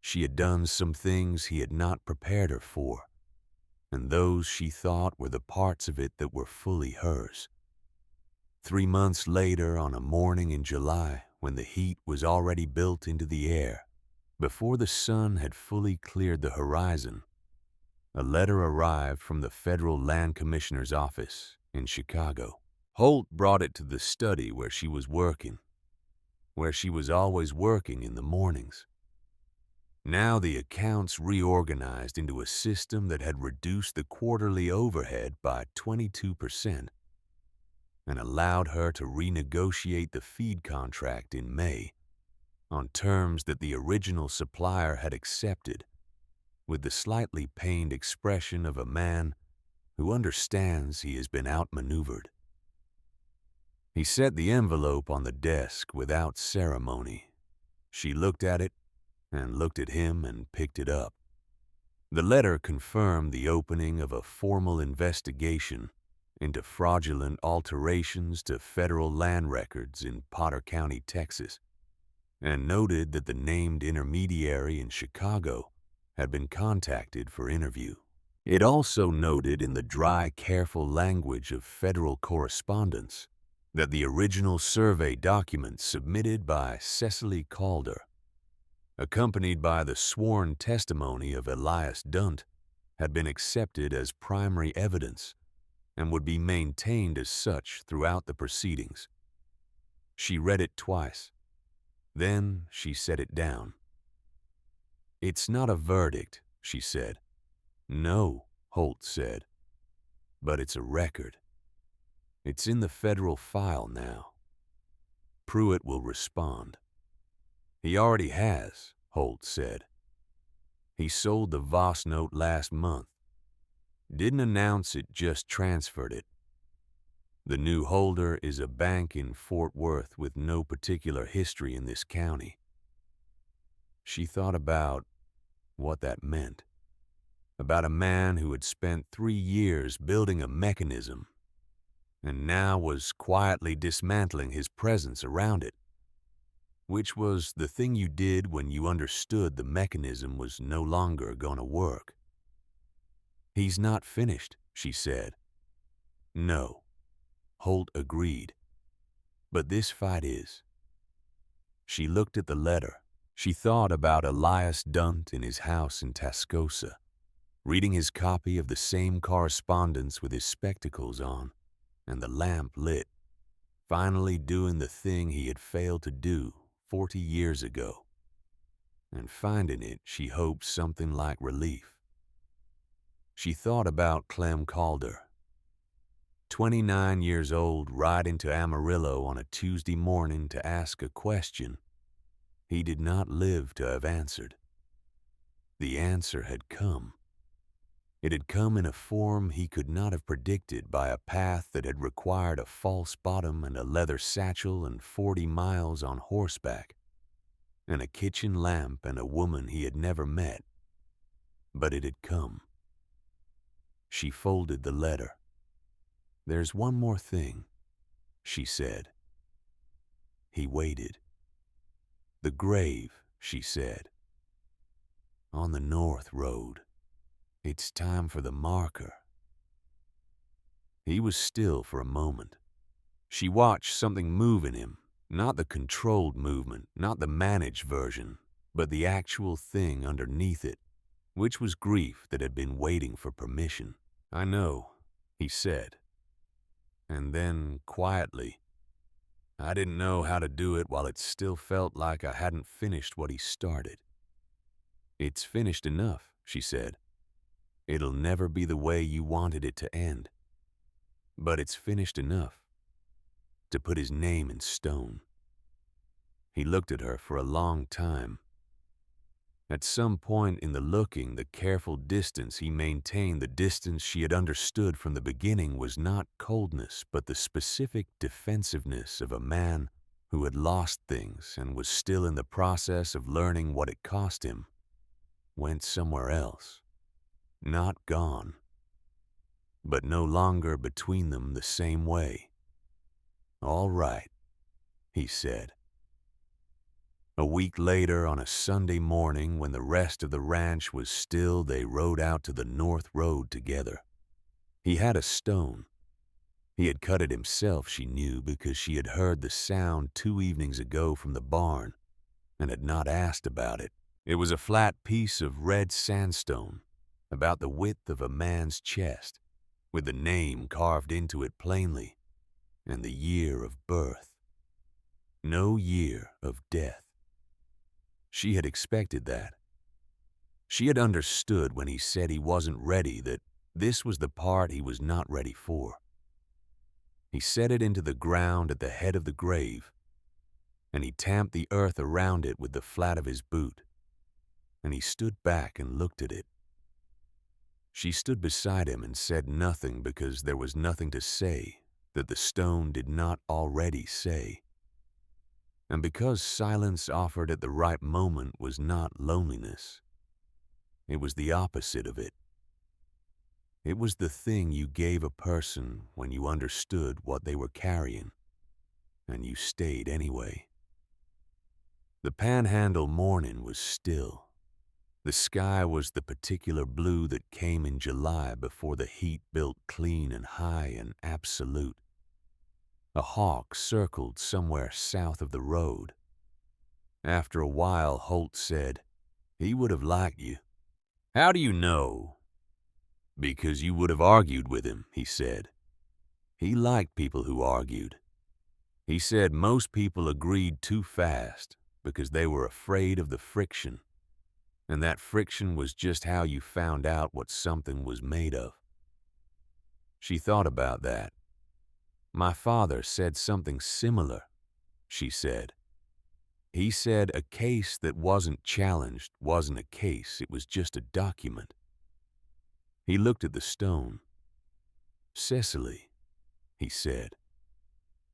She had done some things he had not prepared her for, and those she thought were the parts of it that were fully hers. 3 months later, on a morning in July, when the heat was already built into the air, before the sun had fully cleared the horizon, a letter arrived from the Federal Land Commissioner's office in Chicago. Holt brought it to the study where she was working, where she was always working in the mornings. Now the accounts reorganized into a system that had reduced the quarterly overhead by 22% and allowed her to renegotiate the feed contract in May on terms that the original supplier had accepted, with the slightly pained expression of a man who understands he has been outmaneuvered. He set the envelope on the desk without ceremony. She looked at it and looked at him and picked it up. The letter confirmed the opening of a formal investigation into fraudulent alterations to federal land records in Potter County, Texas, and noted that the named intermediary in Chicago had been contacted for interview. It also noted in the dry, careful language of federal correspondence that the original survey documents submitted by Cecily Calder, accompanied by the sworn testimony of Elias Dunt, had been accepted as primary evidence and would be maintained as such throughout the proceedings. She read it twice. Then she set it down. "It's not a verdict," she said. "No," Holt said, "but it's a record. It's in the federal file now. Pruitt will respond." "He already has," Holt said. "He sold the Voss note last month. Didn't announce it, just transferred it. The new holder is a bank in Fort Worth with no particular history in this county. She thought about what that meant. About a man who had spent 3 years building a mechanism and now was quietly dismantling his presence around it, which was the thing you did when you understood the mechanism was no longer going to work. "He's not finished," she said. "No," Holt agreed. "But this fight is." She looked at the letter. She thought about Elias Dunt in his house in Tascosa, reading his copy of the same correspondence with his spectacles on and the lamp lit, finally doing the thing he had failed to do 40 years ago, and finding it, she hoped, something like relief. She thought about Clem Calder, 29 years old, riding to Amarillo on a Tuesday morning to ask a question he did not live to have answered. The answer had come. It had come in a form he could not have predicted, by a path that had required a false bottom and a leather satchel and 40 miles on horseback, and a kitchen lamp and a woman he had never met. But it had come. She folded the letter. "There's one more thing," she said. He waited. "The grave," she said. "On the north road. It's time for the marker." He was still for a moment. She watched something move in him, not the controlled movement, not the managed version, but the actual thing underneath it, which was grief that had been waiting for permission. "I know," he said. And then, quietly, "I didn't know how to do it while it still felt like I hadn't finished what he started." "It's finished enough," she said. "It'll never be the way you wanted it to end. But it's finished enough to put his name in stone." He looked at her for a long time. At some point in the looking, the careful distance he maintained, the distance she had understood from the beginning, was not coldness, but the specific defensiveness of a man who had lost things and was still in the process of learning what it cost him, went somewhere else. Not gone, but no longer between them the same way. "All right," he said. A week later, on a Sunday morning, when the rest of the ranch was still, they rode out to the north road together. He had a stone. He had cut it himself, she knew, because she had heard the sound 2 evenings ago from the barn and had not asked about it. It was a flat piece of red sandstone, about the width of a man's chest, with the name carved into it plainly, and the year of birth. No year of death. She had expected that. She had understood when he said he wasn't ready that this was the part he was not ready for. He set it into the ground at the head of the grave, and he tamped the earth around it with the flat of his boot, and he stood back and looked at it. She stood beside him and said nothing, because there was nothing to say that the stone did not already say. And because silence offered at the right moment was not loneliness, it was the opposite of it. It was the thing you gave a person when you understood what they were carrying, and you stayed anyway. The Panhandle morning was still. The sky was the particular blue that came in July before the heat built clean and high and absolute. A hawk circled somewhere south of the road. After a while, Holt said, "He would have liked you." "How do you know?" "Because you would have argued with him," he said. He liked people who argued. He said most people agreed too fast because they were afraid of the friction, and that friction was just how you found out what something was made of. She thought about that. "My father said something similar," she said. "He said a case that wasn't challenged wasn't a case, it was just a document." He looked at the stone. "Cecily," he said.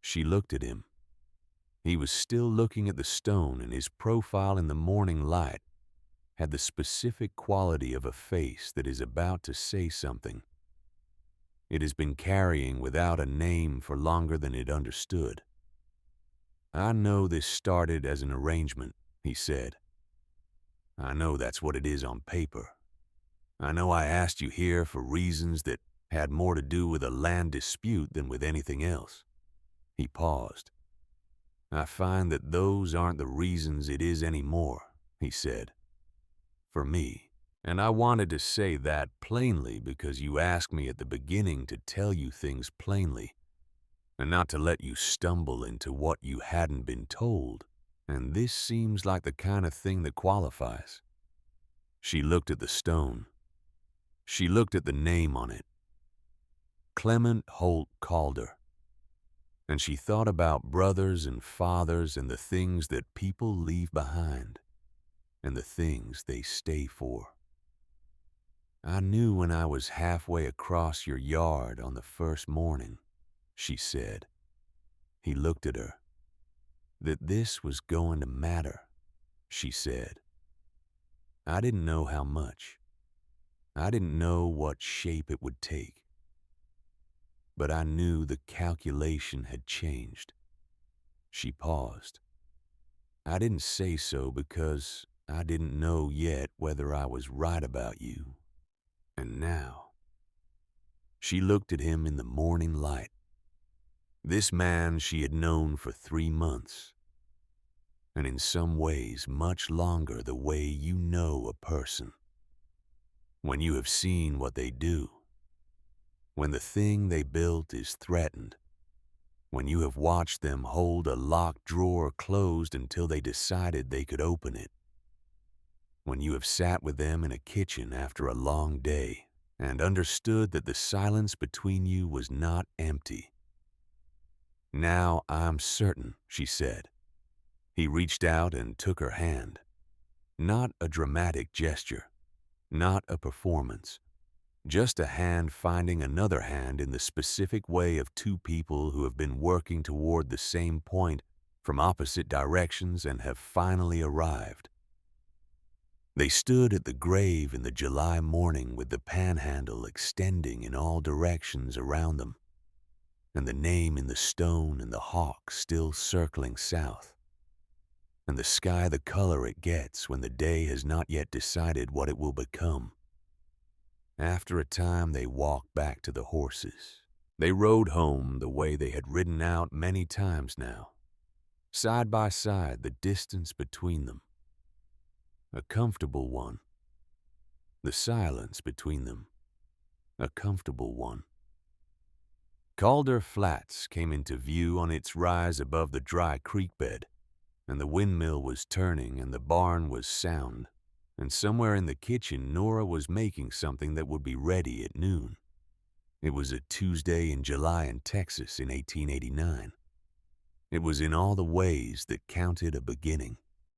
She looked at him. He was still looking at the stone, and his profile in the morning light had the specific quality of a face that is about to say something. It has been carrying without a name for longer than it understood. "I know this started as an arrangement," he said. "I know that's what it is on paper. I know I asked you here for reasons that had more to do with a land dispute than with anything else." He paused. "I find that those aren't the reasons it is anymore," he said. "For me. And I wanted to say that plainly because you asked me at the beginning to tell you things plainly, and not to let you stumble into what you hadn't been told. And this seems like the kind of thing that qualifies." She looked at the stone. She looked at the name on it. Clement Holt Calder. And she thought about brothers and fathers and the things that people leave behind and the things they stay for. "I knew when I was halfway across your yard on the first morning," she said. He looked at her. "That this was going to matter," she said. "I didn't know how much. I didn't know what shape it would take. But I knew the calculation had changed." She paused. "I didn't say so because I didn't know yet whether I was right about you. And now—" She looked at him in the morning light. This man she had known for 3 months, and in some ways much longer the way you know a person. When you have seen what they do, when the thing they built is threatened, when you have watched them hold a locked drawer closed until they decided they could open it, when you have sat with them in a kitchen after a long day and understood that the silence between you was not empty. "Now I'm certain," she said. He reached out and took her hand. Not a dramatic gesture, not a performance, just a hand finding another hand in the specific way of two people who have been working toward the same point from opposite directions and have finally arrived. They stood at the grave in the July morning with the panhandle extending in all directions around them, and the name in the stone and the hawk still circling south, and the sky the color it gets when the day has not yet decided what it will become. After a time, they walked back to the horses. They rode home the way they had ridden out many times now, side by side, the distance between them. A comfortable one. The silence between them. A comfortable one. Calder Flats came into view on its rise above the dry creek bed, and the windmill was turning and the barn was sound, and somewhere in the kitchen Nora was making something that would be ready at noon. It was a Tuesday in July in Texas in 1889. It was in all the ways that counted a beginning.